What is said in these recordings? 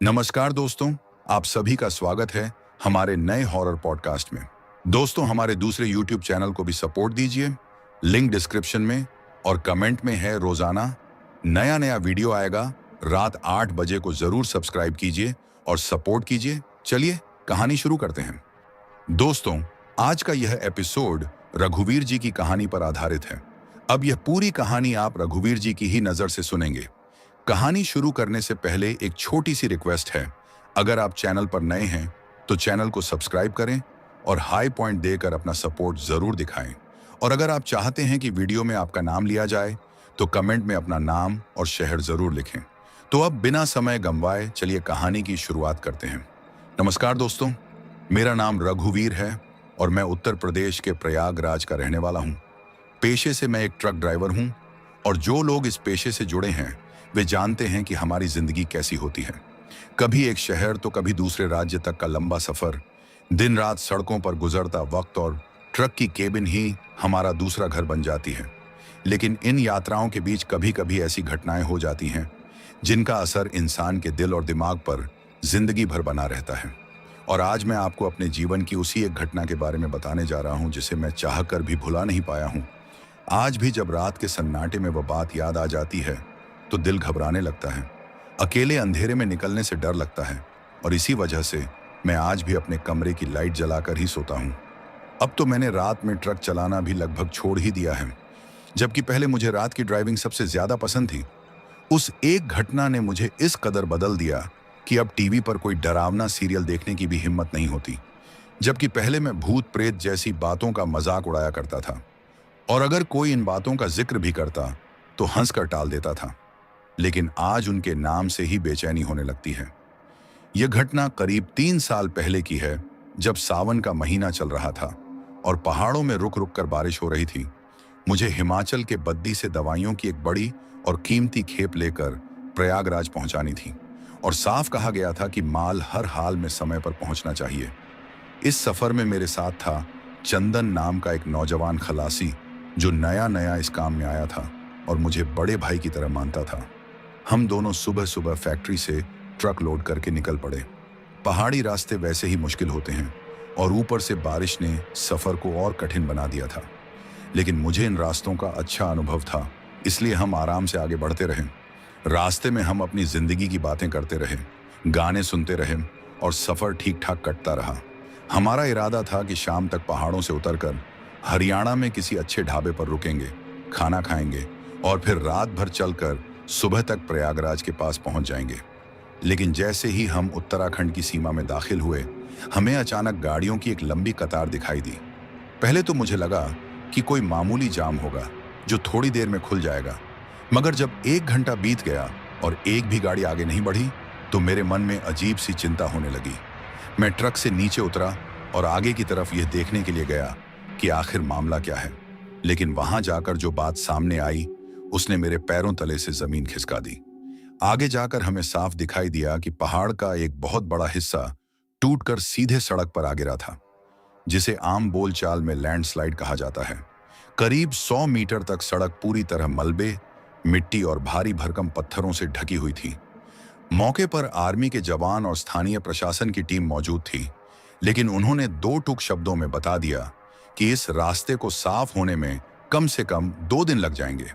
नमस्कार दोस्तों, आप सभी का स्वागत है हमारे नए हॉरर पॉडकास्ट में। दोस्तों, हमारे दूसरे यूट्यूब चैनल को भी सपोर्ट दीजिए। लिंक डिस्क्रिप्शन में और कमेंट में है। रोजाना नया नया वीडियो आएगा। रात 8 बजे को जरूर सब्सक्राइब कीजिए और सपोर्ट कीजिए। चलिए कहानी शुरू करते हैं। दोस्तों, आज का यह एपिसोड रघुवीर जी की कहानी पर आधारित है। अब यह पूरी कहानी आप रघुवीर जी की ही नजर से सुनेंगे। कहानी शुरू करने से पहले एक छोटी सी रिक्वेस्ट है। अगर आप चैनल पर नए हैं तो चैनल को सब्सक्राइब करें और हाई पॉइंट देकर अपना सपोर्ट जरूर दिखाएं। और अगर आप चाहते हैं कि वीडियो में आपका नाम लिया जाए तो कमेंट में अपना नाम और शहर जरूर लिखें। तो अब बिना समय गंवाए चलिए कहानी की शुरुआत करते हैं। नमस्कार दोस्तों, मेरा नाम रघुवीर है और मैं उत्तर प्रदेश के प्रयागराज का रहने वाला हूँ। पेशे से मैं एक ट्रक ड्राइवर हूँ और जो लोग इस पेशे से जुड़े हैं वे जानते हैं कि हमारी जिंदगी कैसी होती है। कभी एक शहर तो कभी दूसरे राज्य तक का लंबा सफर, दिन रात सड़कों पर गुजरता वक्त और ट्रक की केबिन ही हमारा दूसरा घर बन जाती है। लेकिन इन यात्राओं के बीच कभी कभी ऐसी घटनाएं हो जाती हैं जिनका असर इंसान के दिल और दिमाग पर जिंदगी भर बना रहता है। और आज मैं आपको अपने जीवन की उसी एक घटना के बारे में बताने जा रहा हूं जिसे मैं चाहकर भी भुला नहीं पाया हूं। आज भी जब रात के सन्नाटे में वह बात याद आ जाती है तो दिल घबराने लगता है। अकेले अंधेरे में निकलने से डर लगता है और इसी वजह से मैं आज भी अपने कमरे की लाइट जलाकर ही सोता हूँ। अब तो मैंने रात में ट्रक चलाना भी लगभग छोड़ ही दिया है, जबकि पहले मुझे रात की ड्राइविंग सबसे ज्यादा पसंद थी। उस एक घटना ने मुझे इस कदर बदल दिया कि अब टीवी पर कोई डरावना सीरियल देखने की भी हिम्मत नहीं होती। जबकि पहले मैं भूत प्रेत जैसी बातों का मजाक उड़ाया करता था और अगर कोई इन बातों का जिक्र भी करता तो हंसकर टाल देता था। लेकिन आज उनके नाम से ही बेचैनी होने लगती है। यह घटना करीब 3 साल पहले की है, जब सावन का महीना चल रहा था और पहाड़ों में रुक रुक कर बारिश हो रही थी। मुझे हिमाचल के बद्दी से दवाइयों की एक बड़ी और कीमती खेप लेकर प्रयागराज पहुंचानी थी और साफ कहा गया था कि माल हर हाल में समय पर पहुंचना चाहिए। इस सफर में मेरे साथ था चंदन नाम का एक नौजवान खलासी जो नया नया इस काम में आया था और मुझे बड़े भाई की तरह मानता था। हम दोनों सुबह सुबह फैक्ट्री से ट्रक लोड करके निकल पड़े। पहाड़ी रास्ते वैसे ही मुश्किल होते हैं और ऊपर से बारिश ने सफर को और कठिन बना दिया था। लेकिन मुझे इन रास्तों का अच्छा अनुभव था, इसलिए हम आराम से आगे बढ़ते रहे। रास्ते में हम अपनी जिंदगी की बातें करते रहे, गाने सुनते रहे और सफर ठीक ठाक कटता रहा। हमारा इरादा था कि शाम तक पहाड़ों से उतरकर हरियाणा में किसी अच्छे ढाबे पर रुकेंगे, खाना खाएंगे और फिर रात भर चलकर सुबह तक प्रयागराज के पास पहुंच जाएंगे। लेकिन जैसे ही हम उत्तराखंड की सीमा में दाखिल हुए, हमें अचानक गाड़ियों की एक लंबी कतार दिखाई दी। पहले तो मुझे लगा कि कोई मामूली जाम होगा जो थोड़ी देर में खुल जाएगा, मगर जब 1 घंटा बीत गया और एक भी गाड़ी आगे नहीं बढ़ी तो मेरे मन में अजीब सी चिंता होने लगी। मैं ट्रक से नीचे उतरा और आगे की तरफ यह देखने के लिए गया कि आखिर मामला क्या है। लेकिन वहां जाकर जो बात सामने आई उसने मेरे पैरों तले से जमीन खिसका दी। आगे जाकर हमें साफ दिखाई दिया कि पहाड़ का एक बहुत बड़ा हिस्सा टूटकर सीधे सड़क पर आ गिरा था, जिसे आम बोलचाल में लैंडस्लाइड कहा जाता है। करीब 100 मीटर तक सड़क पूरी तरह मलबे, मिट्टी और भारी भरकम पत्थरों से ढकी हुई थी। मौके पर आर्मी के जवान और स्थानीय प्रशासन की टीम मौजूद थी, लेकिन उन्होंने 2 टूक शब्दों में बता दिया कि इस रास्ते को साफ होने में कम से कम 2 दिन लग जाएंगे।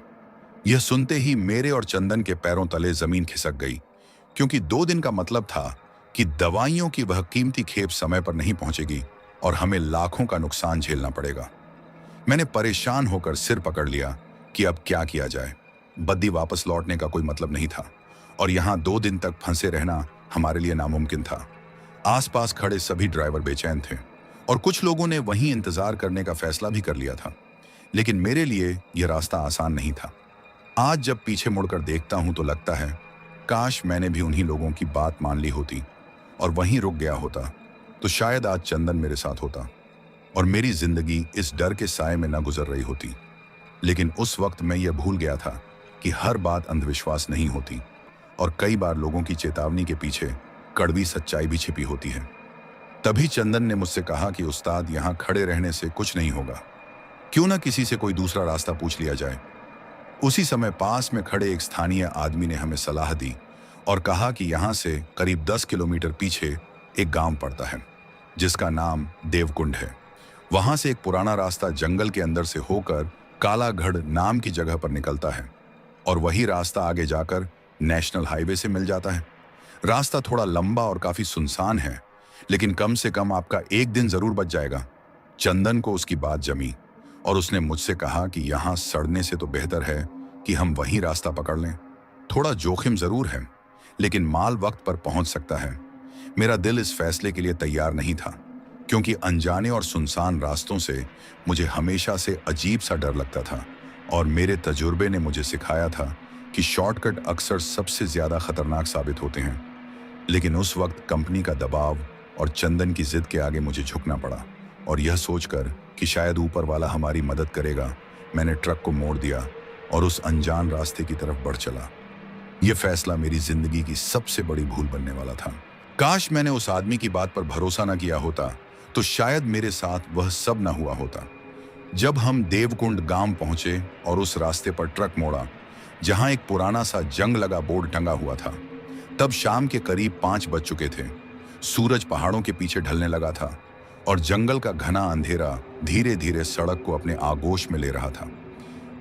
यह सुनते ही मेरे और चंदन के पैरों तले जमीन खिसक गई, क्योंकि 2 दिन का मतलब था कि दवाइयों की वह कीमती खेप समय पर नहीं पहुंचेगी और हमें लाखों का नुकसान झेलना पड़ेगा। मैंने परेशान होकर सिर पकड़ लिया कि अब क्या किया जाए। बद्दी वापस लौटने का कोई मतलब नहीं था और यहाँ 2 दिन तक फंसे रहना हमारे लिए नामुमकिन था। आसपास खड़े सभी ड्राइवर बेचैन थे और कुछ लोगों ने वहीं इंतजार करने का फैसला भी कर लिया था। लेकिन मेरे लिए यह रास्ता आसान नहीं था। आज जब पीछे मुड़कर देखता हूं तो लगता है काश मैंने भी उन्हीं लोगों की बात मान ली होती और वहीं रुक गया होता, तो शायद आज चंदन मेरे साथ होता और मेरी जिंदगी इस डर के साए में न गुजर रही होती। लेकिन उस वक्त मैं यह भूल गया था कि हर बात अंधविश्वास नहीं होती और कई बार लोगों की चेतावनी के पीछे कड़वी सच्चाई भी छिपी होती है। तभी चंदन ने मुझसे कहा कि उस्ताद, यहाँ खड़े रहने से कुछ नहीं होगा, क्यों ना किसी से कोई दूसरा रास्ता पूछ लिया जाए। उसी समय पास में खड़े एक स्थानीय आदमी ने हमें सलाह दी और कहा कि यहाँ से करीब 10 किलोमीटर पीछे एक गांव पड़ता है जिसका नाम देवकुंड है। वहां से एक पुराना रास्ता जंगल के अंदर से होकर कालागढ़ नाम की जगह पर निकलता है और वही रास्ता आगे जाकर नेशनल हाईवे से मिल जाता है। रास्ता थोड़ा लंबा और काफी सुनसान है, लेकिन कम से कम आपका एक दिन जरूर बच जाएगा। चंदन को उसकी बात जमी और उसने मुझसे कहा कि यहाँ सड़ने से तो बेहतर है कि हम वही रास्ता पकड़ लें। थोड़ा जोखिम जरूर है, लेकिन माल वक्त पर पहुंच सकता है। मेरा दिल इस फैसले के लिए तैयार नहीं था, क्योंकि अनजाने और सुनसान रास्तों से मुझे हमेशा से अजीब सा डर लगता था और मेरे तजुर्बे ने मुझे सिखाया था कि शॉर्टकट अक्सर सबसे ज्यादा खतरनाक साबित होते हैं। लेकिन उस वक्त कंपनी का दबाव और चंदन की जिद के आगे मुझे झुकना पड़ा और यह सोचकर कि शायद ऊपर वाला हमारी मदद करेगा, मैंने ट्रक को मोड़ दिया और उस अनजान रास्ते की तरफ बढ़ चला। यह फैसला मेरी जिंदगी की सबसे बड़ी भूल बनने वाला था। काश मैंने उस आदमी की बात पर भरोसा न किया होता तो शायद मेरे साथ वह सब न हुआ होता। जब हम देवकुंड गांव पहुंचे और उस रास्ते पर ट्रक मोड़ा जहां एक पुराना सा जंग लगा बोर्ड टंगा हुआ था, तब शाम के करीब 5 बज चुके थे। सूरज पहाड़ों के पीछे ढलने लगा था और जंगल का घना अंधेरा धीरे धीरे सड़क को अपने आगोश में ले रहा था।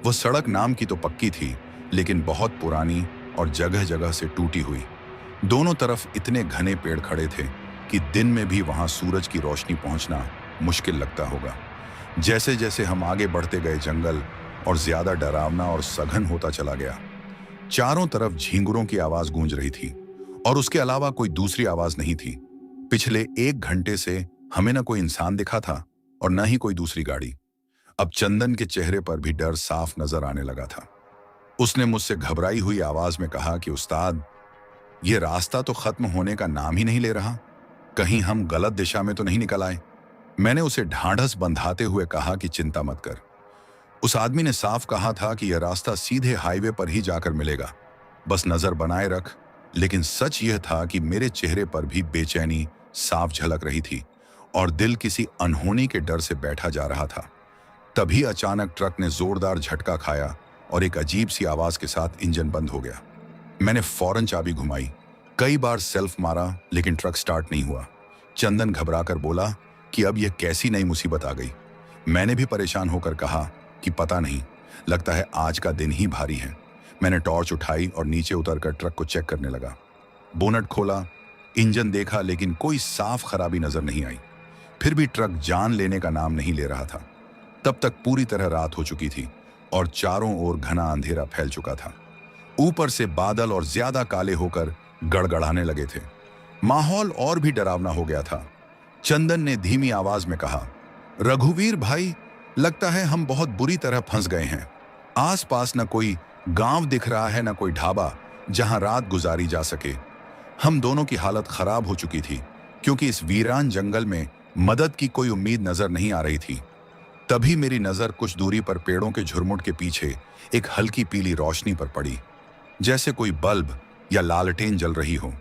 वह सड़क नाम की तो पक्की थी, लेकिन बहुत पुरानी और जगह जगह से टूटी हुई। दोनों तरफ इतने घने पेड़ खड़े थे कि दिन में भी वहां सूरज की रोशनी पहुंचना मुश्किल लगता होगा। जैसे जैसे हम आगे बढ़ते गए जंगल और ज्यादा डरावना और सघन होता चला गया। चारों तरफ झींगुरों की आवाज गूंज रही थी और उसके अलावा कोई दूसरी आवाज नहीं थी। पिछले 1 घंटे से हमें न कोई इंसान दिखा था और न ही कोई दूसरी गाड़ी। अब चंदन के चेहरे पर भी डर साफ नजर आने लगा था। उसने मुझसे घबराई हुई आवाज में कहा कि उस्ताद, ये रास्ता तो खत्म होने का नाम ही नहीं ले रहा। कहीं हम गलत दिशा में तो नहीं निकल आए। मैंने उसे ढांढस बंधाते हुए कहा कि चिंता मत कर। उस आदमी ने साफ कहा था कि यह रास्ता सीधे हाईवे पर ही जाकर मिलेगा, बस नजर बनाए रख। लेकिन सच यह था कि मेरे चेहरे पर भी बेचैनी साफ झलक रही थी और दिल किसी अनहोनी के डर से बैठा जा रहा था। तभी अचानक ट्रक ने जोरदार झटका खाया और एक अजीब सी आवाज के साथ इंजन बंद हो गया। मैंने फौरन चाबी घुमाई, कई बार सेल्फ मारा, लेकिन ट्रक स्टार्ट नहीं हुआ। चंदन घबराकर बोला कि अब यह कैसी नई मुसीबत आ गई। मैंने भी परेशान होकर कहा कि पता नहीं, लगता है आज का दिन ही भारी है। मैंने टॉर्च उठाई और नीचे उतरकर ट्रक को चेक करने लगा। बोनट खोला, इंजन देखा, लेकिन कोई साफ खराबी नजर नहीं आई। फिर भी ट्रक जान लेने का नाम नहीं ले रहा था। तब तक पूरी तरह रात हो चुकी थी और चारों ओर घना अंधेरा फैल चुका था। ऊपर से बादल और ज्यादा काले होकर गड़गड़ाने लगे थे। माहौल और भी डरावना हो गया था। चंदन ने धीमी आवाज में कहा, रघुवीर भाई, लगता है हम बहुत बुरी तरह फंस गए हैं। आसपास न कोई गांव दिख रहा है, न कोई ढाबा जहां रात गुजारी जा सके। हम दोनों की हालत खराब हो चुकी थी, क्योंकि इस वीरान जंगल में मदद की कोई उम्मीद नजर नहीं आ रही थी। तभी मेरी नजर कुछ दूरी पर पेड़ों के झुरमुट के पीछे एक हल्की पीली रोशनी पर पड़ी, जैसे कोई बल्ब या लालटेन जल रही हो।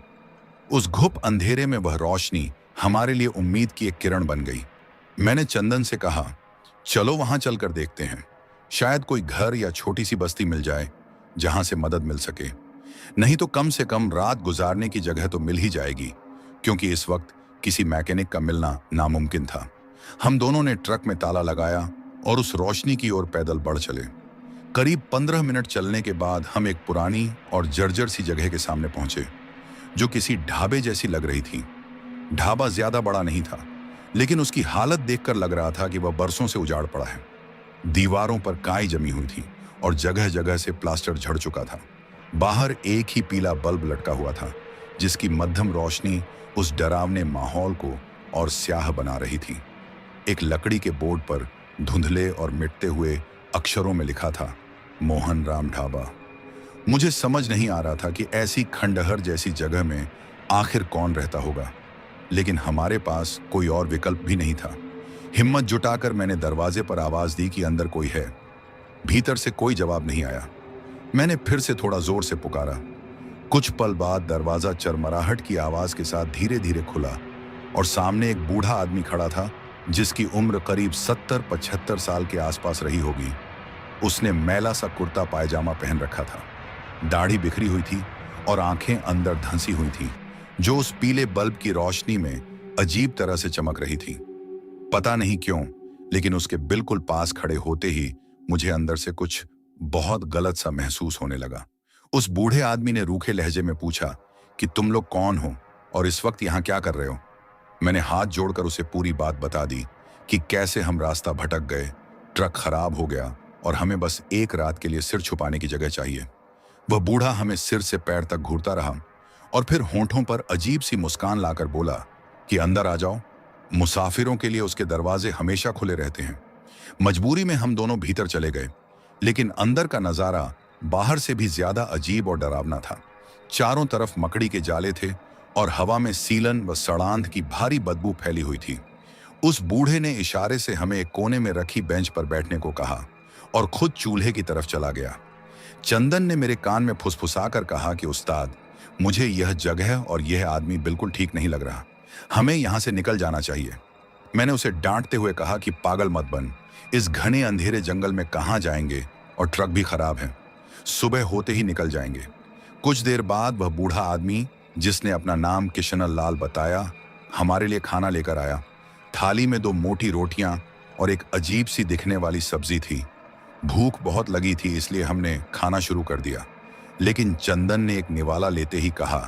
उस घुप अंधेरे में वह रोशनी हमारे लिए उम्मीद की एक किरण बन गई। मैंने चंदन से कहा, चलो वहां चलकर देखते हैं, शायद कोई घर या छोटी सी बस्ती मिल जाए जहां से मदद मिल सके। नहीं तो कम से कम रात गुजारने की जगह तो मिल ही जाएगी, क्योंकि इस वक्त किसी मैकेनिक का मिलना नामुमकिन था। हम दोनों ने ट्रक में ताला लगाया और उस रोशनी की ओर पैदल बढ़ चले। करीब 15 मिनट चलने के बाद हम एक पुरानी और जर्जर सी जगह के सामने पहुंचे, जो किसी ढाबे जैसी लग रही थी। ढाबा ज्यादा बड़ा नहीं था, लेकिन उसकी हालत देखकर लग रहा था कि वह बरसों से उजाड़ पड़ा है। दीवारों पर काई जमी हुई थी और जगह जगह से प्लास्टर झड़ चुका था। बाहर एक ही पीला बल्ब लटका हुआ था, जिसकी मध्यम रोशनी उस डरावने माहौल को और स्याह बना रही थी। एक लकड़ी के बोर्ड पर धुंधले और मिटते हुए अक्षरों में लिखा था, मोहन राम ढाबा। मुझे समझ नहीं आ रहा था कि ऐसी खंडहर जैसी जगह में आखिर कौन रहता होगा, लेकिन हमारे पास कोई और विकल्प भी नहीं था। हिम्मत जुटाकर मैंने दरवाजे पर आवाज दी कि अंदर कोई है। भीतर से कोई जवाब नहीं आया। मैंने फिर से थोड़ा जोर से पुकारा। कुछ पल बाद दरवाजा चरमराहट की आवाज के साथ धीरे धीरे खुला और सामने एक बूढ़ा आदमी खड़ा था, जिसकी उम्र करीब 70-75 साल के आसपास रही होगी। उसने मैला सा कुर्ता पायजामा पहन रखा था, दाढ़ी बिखरी हुई थी और आंखें अंदर धंसी हुई थीं, जो उस पीले बल्ब की रोशनी में अजीब तरह से चमक रही थी। पता नहीं क्यों, लेकिन उसके बिल्कुल पास खड़े होते ही मुझे अंदर से कुछ बहुत गलत सा महसूस होने लगा। उस बूढ़े आदमी ने रूखे लहजे में पूछा कि तुम लोग कौन हो और इस वक्त यहाँ क्या कर रहे हो। मैंने हाथ जोड़कर उसे पूरी बात बता दी कि कैसे हम रास्ता भटक गए, ट्रक खराब हो गया और हमें बस एक रात के लिए सिर छुपाने की जगह चाहिए। वह बूढ़ा हमें सिर से पैर तक घूरता रहा और फिर होंठों पर अजीब सी मुस्कान लाकर बोला कि अंदर आ जाओ, मुसाफिरों के लिए उसके दरवाजे हमेशा खुले रहते हैं। मजबूरी में हम दोनों भीतर चले गए, लेकिन अंदर का नजारा बाहर से भी ज्यादा अजीब और डरावना था। चारों तरफ मकड़ी के जाले थे और हवा में सीलन व सड़ांध की भारी बदबू फैली हुई थी। उस बूढ़े ने इशारे से हमें एक कोने में रखी बेंच पर बैठने को कहा और खुद चूल्हे की तरफ चला गया। चंदन ने मेरे कान में फुसफुसाकर कहा कि उस्ताद, मुझे यह जगह और यह आदमी बिल्कुल ठीक नहीं लग रहा, हमें यहां से निकल जाना चाहिए। मैंने उसे डांटते हुए कहा कि पागल मत बन, इस घने अंधेरे जंगल में कहां जाएंगे और ट्रक भी खराब है, सुबह होते ही निकल जाएंगे। कुछ देर बाद वह बूढ़ा आदमी, जिसने अपना नाम किशनल लाल बताया, हमारे लिए खाना लेकर आया। थाली में 2 मोटी रोटियां और एक अजीब सी दिखने वाली सब्जी थी। भूख बहुत लगी थी, इसलिए हमने खाना शुरू कर दिया, लेकिन चंदन ने एक निवाला लेते ही कहा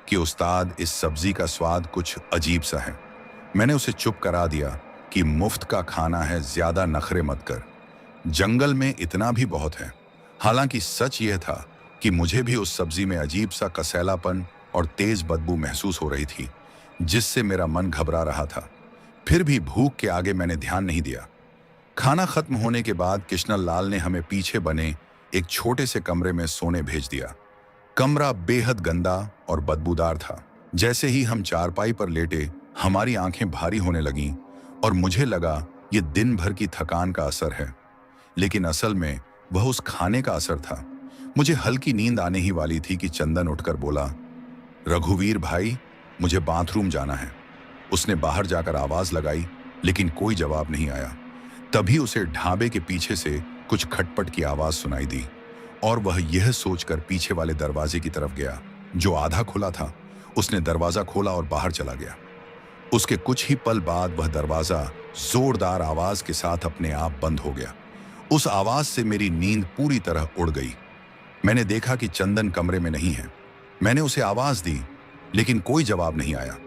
कि उस्ताद, इस सब्जी का स्वाद कुछ अजीब सा है। मैंने उसे चुप करा दिया कि मुफ्त का खाना है, ज्यादा नखरे मत कर, जंगल में इतना भी बहुत है। हालांकि सच यह था कि मुझे भी उस सब्जी में अजीब सा कसैलापन और तेज बदबू महसूस हो रही थी, जिससे मेरा मन घबरा रहा था। फिर भी भूख के आगे मैंने ध्यान नहीं दिया। खाना खत्म होने के बाद किशनल लाल ने हमें पीछे बने एक छोटे से कमरे में सोने भेज दिया। कमरा बेहद गंदा और बदबूदार था। जैसे ही हम चारपाई पर लेटे, हमारी आंखें भारी होने लगीं और मुझे लगा ये दिन भर की थकान का असर है, लेकिन असल में वह उस खाने का असर था। मुझे हल्की नींद आने ही वाली थी कि चंदन उठकर बोला, रघुवीर भाई, मुझे बाथरूम जाना है। उसने बाहर जाकर आवाज लगाई, लेकिन कोई जवाब नहीं आया। तभी उसे ढाबे के पीछे से कुछ खटपट की आवाज सुनाई दी और वह यह सोचकर पीछे वाले दरवाजे की तरफ गया, जो आधा खुला था। उसने दरवाजा खोला और बाहर चला गया। उसके कुछ ही पल बाद वह दरवाजा जोरदार आवाज के साथ अपने आप बंद हो गया। उस आवाज से मेरी नींद पूरी तरह उड़ गई। मैंने देखा कि चंदन कमरे में नहीं है। मैंने उसे आवाज दी, लेकिन कोई जवाब नहीं आया।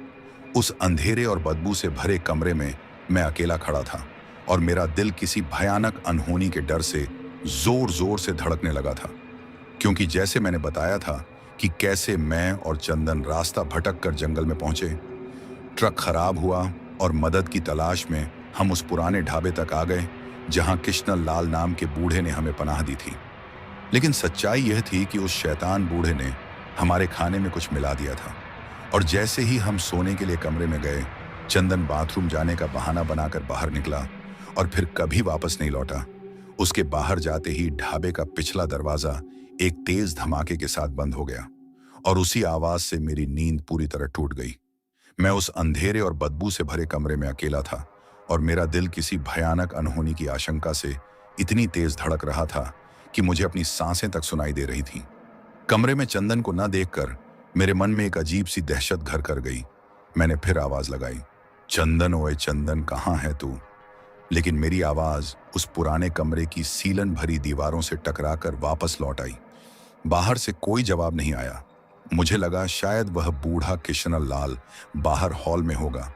उस अंधेरे और बदबू से भरे कमरे में मैं अकेला खड़ा था और मेरा दिल किसी भयानक अनहोनी के डर से जोर जोर से धड़कने लगा था, क्योंकि जैसे मैंने बताया था कि कैसे मैं और चंदन रास्ता भटक कर जंगल में पहुंचे। ट्रक खराब हुआ और मदद की तलाश में हम उस पुराने ढाबे तक आ गए जहां किशनल लाल नाम के बूढ़े ने हमें पनाह दी थी। लेकिन सच्चाई यह थी कि उस शैतान बूढ़े ने हमारे खाने में कुछ मिला दिया था और जैसे ही हम सोने के लिए कमरे में गए, चंदन बाथरूम जाने का बहाना बनाकर बाहर निकला और फिर कभी वापस नहीं लौटा। उसके बाहर जाते ही ढाबे का पिछला दरवाजा एक तेज धमाके के साथ बंद हो गया और उसी आवाज से मेरी नींद पूरी तरह टूट गई। मैं उस अंधेरे और बदबू से भरे कमरे में अकेला था और मेरा दिल किसी भयानक अनहोनी की आशंका से इतनी तेज धड़क रहा था कि मुझे अपनी सांसें तक सुनाई दे रही थीं। कमरे में चंदन को न देखकर मेरे मन में एक अजीब सी दहशत घर कर गई। मैंने फिर आवाज लगाई, चंदन, ओए चंदन, कहाँ है तू? लेकिन मेरी आवाज उस पुराने कमरे की सीलन भरी दीवारों से टकराकर वापस लौट आई। बाहर से कोई जवाब नहीं आया। मुझे लगा शायद वह बूढ़ा किशनल लाल बाहर हॉल में होगा,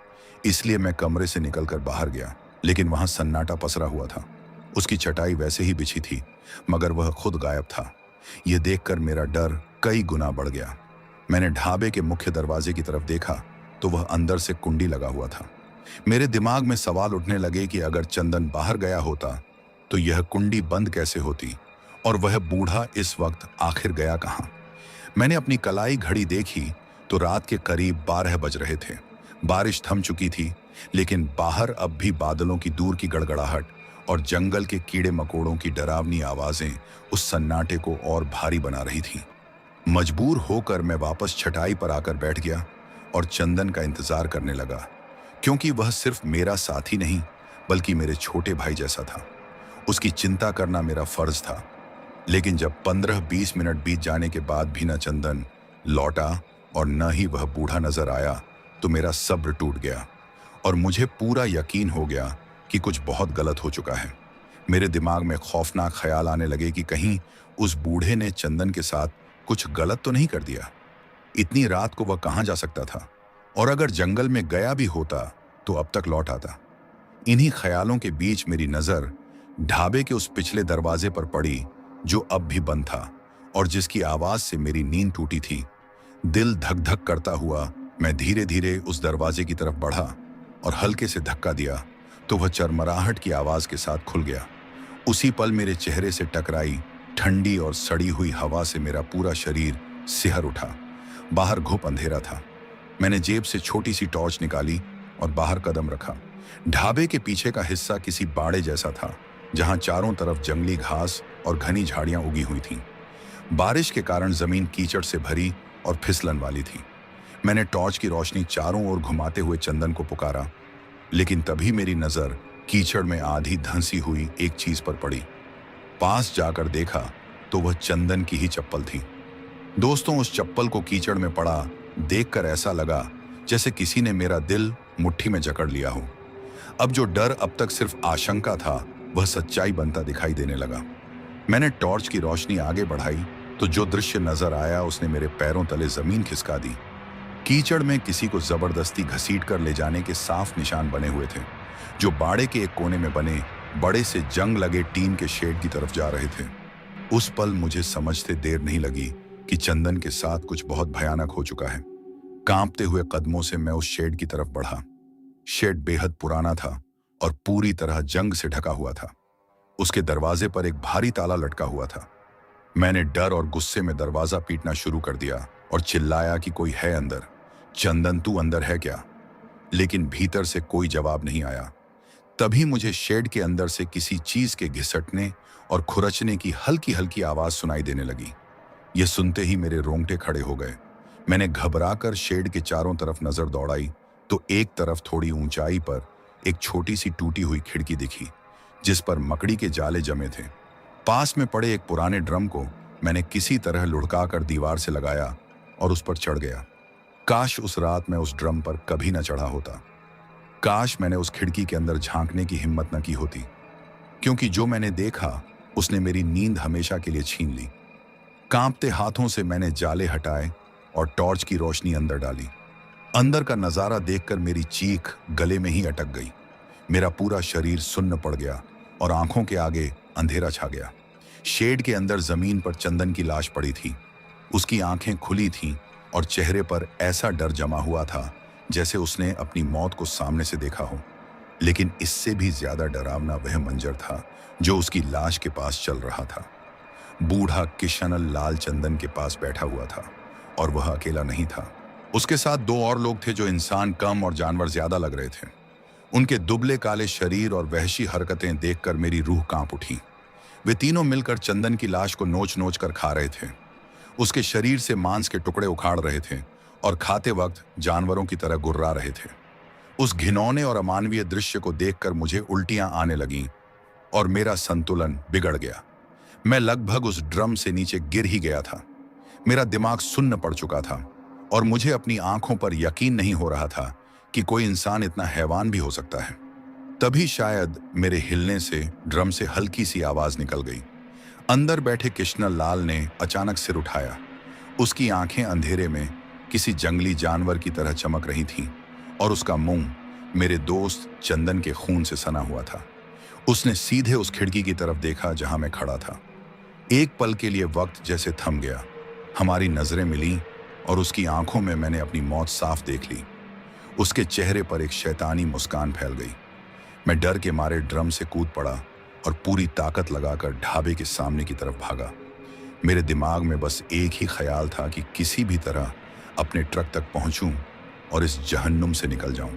इसलिए मैं कमरे से निकलकर बाहर गया, लेकिन वहां सन्नाटा पसरा हुआ था। उसकी चटाई वैसे ही बिछी थी, मगर वह खुद गायब था। यह देखकर मेरा डर कई गुना बढ़ गया। मैंने ढाबे के मुख्य दरवाजे की तरफ देखा तो वह अंदर से कुंडी लगा हुआ था। मेरे दिमाग में सवाल उठने लगे कि अगर चंदन बाहर गया होता तो यह कुंडी बंद कैसे होती और वह बूढ़ा इस वक्त आखिर गया कहाँ। मैंने अपनी कलाई घड़ी देखी तो रात के करीब 12 बज रहे थे। बारिश थम चुकी थी, लेकिन बाहर अब भी बादलों की दूर की गड़गड़ाहट और जंगल के कीड़े मकोड़ों की डरावनी आवाजें उस सन्नाटे को और भारी बना रही थीं। मजबूर होकर मैं वापस छटाई पर आकर बैठ गया और चंदन का इंतजार करने लगा, क्योंकि वह सिर्फ मेरा साथी नहीं बल्कि मेरे छोटे भाई जैसा था। उसकी चिंता करना मेरा फर्ज था। लेकिन जब 15-20 मिनट बीत जाने के बाद भी न चंदन लौटा और न ही वह बूढ़ा नजर आया तो मेरा सब्र टूट गया और मुझे पूरा यकीन हो गया कि कुछ बहुत गलत हो चुका है। मेरे दिमाग में खौफनाक ख्याल आने लगे कि कहीं उस बूढ़े ने चंदन के साथ कुछ गलत तो नहीं कर दिया। इतनी रात को वह कहाँ जा सकता था, और अगर जंगल में गया भी होता तो अब तक लौट आता। इन्हीं ख्यालों के बीच मेरी नजर ढाबे के उस पिछले दरवाजे पर पड़ी जो अब भी बंद था और जिसकी आवाज से मेरी नींद टूटी थी। दिल धक धक करता हुआ मैं धीरे धीरे उस दरवाजे की तरफ बढ़ा और हल्के से धक्का दिया तो वह चरमराहट की आवाज के साथ खुल गया। उसी पल मेरे चेहरे से टकराई ठंडी और सड़ी हुई हवा से मेरा पूरा शरीर सिहर उठा। बाहर घुप अंधेरा था। मैंने जेब से छोटी सी टॉर्च निकाली और बाहर कदम रखा। ढाबे के पीछे का हिस्सा किसी बाड़े जैसा था जहां चारों तरफ जंगली घास और घनी झाड़ियां उगी हुई थीं। बारिश के कारण जमीन कीचड़ से भरी और फिसलन वाली थी। मैंने टॉर्च की रोशनी चारों ओर घुमाते हुए चंदन को पुकारा, लेकिन तभी मेरी नजर कीचड़ में आधी धंसी हुई एक चीज पर पड़ी। पास जाकर देखा तो वह चंदन की ही चप्पल थी। दोस्तों, उस चप्पल को कीचड़ में पड़ा देखकर ऐसा लगा जैसे किसी ने मेरा दिल मुट्ठी में जकड़ लिया हो। अब जो डर अब तक सिर्फ आशंका था वह सच्चाई बनता दिखाई देने लगा। मैंने टॉर्च की रोशनी आगे बढ़ाई तो जो दृश्य नजर आया उसने मेरे पैरों तले जमीन खिसका दी। कीचड़ में किसी को जबरदस्ती घसीट कर ले जाने के साफ निशान बने हुए थे जो बाड़े के एक कोने में बने बड़े से जंग लगे टीन के शेड की तरफ जा रहे थे। उस पल मुझे समझते देर नहीं लगी कि चंदन के साथ कुछ बहुत भयानक हो चुका है। कांपते हुए कदमों से मैं उस शेड की तरफ बढ़ा। शेड बेहद पुराना था और पूरी तरह जंग से ढका हुआ था। उसके दरवाजे पर एक भारी ताला लटका हुआ था। मैंने डर और गुस्से में दरवाजा पीटना शुरू कर दिया और चिल्लाया कि कोई है अंदर। चंदन, तू अंदर है क्या? लेकिन भीतर से कोई जवाब नहीं आया। तभी मुझे शेड के अंदर से किसी चीज के घिसटने और खुरचने की हल्की हल्की आवाज सुनाई देने लगी। यह सुनते ही मेरे रोंगटे खड़े हो गए। मैंने घबराकर शेड के चारों तरफ नजर दौड़ाई तो एक तरफ थोड़ी ऊंचाई पर एक छोटी सी टूटी हुई खिड़की दिखी जिस पर मकड़ी के जाले जमे थे। पास में पड़े एक पुराने ड्रम को मैंने किसी तरह लुढ़काकर दीवार से लगाया और उस पर चढ़ गया। काश उस रात मैं उस ड्रम पर कभी न चढ़ा होता। काश मैंने उस खिड़की के अंदर झांकने की हिम्मत न की होती, क्योंकि जो मैंने देखा उसने मेरी नींद हमेशा के लिए छीन ली। कांपते हाथों से मैंने जाले हटाए और टॉर्च की रोशनी अंदर डाली। अंदर का नजारा देखकर मेरी चीख गले में ही अटक गई। मेरा पूरा शरीर सुन्न पड़ गया और आंखों के आगे अंधेरा छा गया। शेड के अंदर जमीन पर चंदन की लाश पड़ी थी। उसकी आंखें खुली थीं और चेहरे पर ऐसा डर जमा हुआ था जैसे उसने अपनी मौत को सामने से देखा हो। लेकिन इससे भी ज्यादा डरावना वह मंजर था जो उसकी लाश के पास चल रहा था। बूढ़ा किशनल लाल चंदन के पास बैठा हुआ था और वह अकेला नहीं था। उसके साथ दो और लोग थे जो इंसान कम और जानवर ज्यादा लग रहे थे। उनके दुबले काले शरीर और वहशी हरकतें देखकर मेरी रूह कांप उठी। वे तीनों मिलकर चंदन की लाश को नोच नोच कर खा रहे थे। उसके शरीर से मांस के टुकड़े उखाड़ रहे थे और खाते वक्त जानवरों की तरह गुर्रा रहे थे। उस घिनौने और अमानवीय दृश्य को देखकर मुझे उल्टियां आने लगीं और मेरा संतुलन बिगड़ गया। मैं लगभग उस ड्रम से नीचे गिर ही गया था। मेरा दिमाग सुन्न पड़ चुका था और मुझे अपनी आंखों पर यकीन नहीं हो रहा था कि कोई इंसान इतना हैवान भी हो सकता है। तभी शायद मेरे हिलने से ड्रम से हल्की सी आवाज निकल गई। अंदर बैठे कृष्ण लाल ने अचानक सिर उठाया। उसकी आंखें अंधेरे में किसी जंगली जानवर की तरह चमक रही थीं और उसका मुंह मेरे दोस्त चंदन के खून से सना हुआ था। उसने सीधे उस खिड़की की तरफ देखा जहां मैं खड़ा था। एक पल के लिए वक्त जैसे थम गया। हमारी नजरें मिलीं और उसकी आंखों में मैंने अपनी मौत साफ देख ली। उसके चेहरे पर एक शैतानी मुस्कान फैल गई। मैं डर के मारे ड्रम से कूद पड़ा और पूरी ताकत लगाकर ढाबे के सामने की तरफ भागा। मेरे दिमाग में बस एक ही ख्याल था कि किसी भी तरह अपने ट्रक तक पहुंचूं और इस जहन्नुम से निकल जाऊं।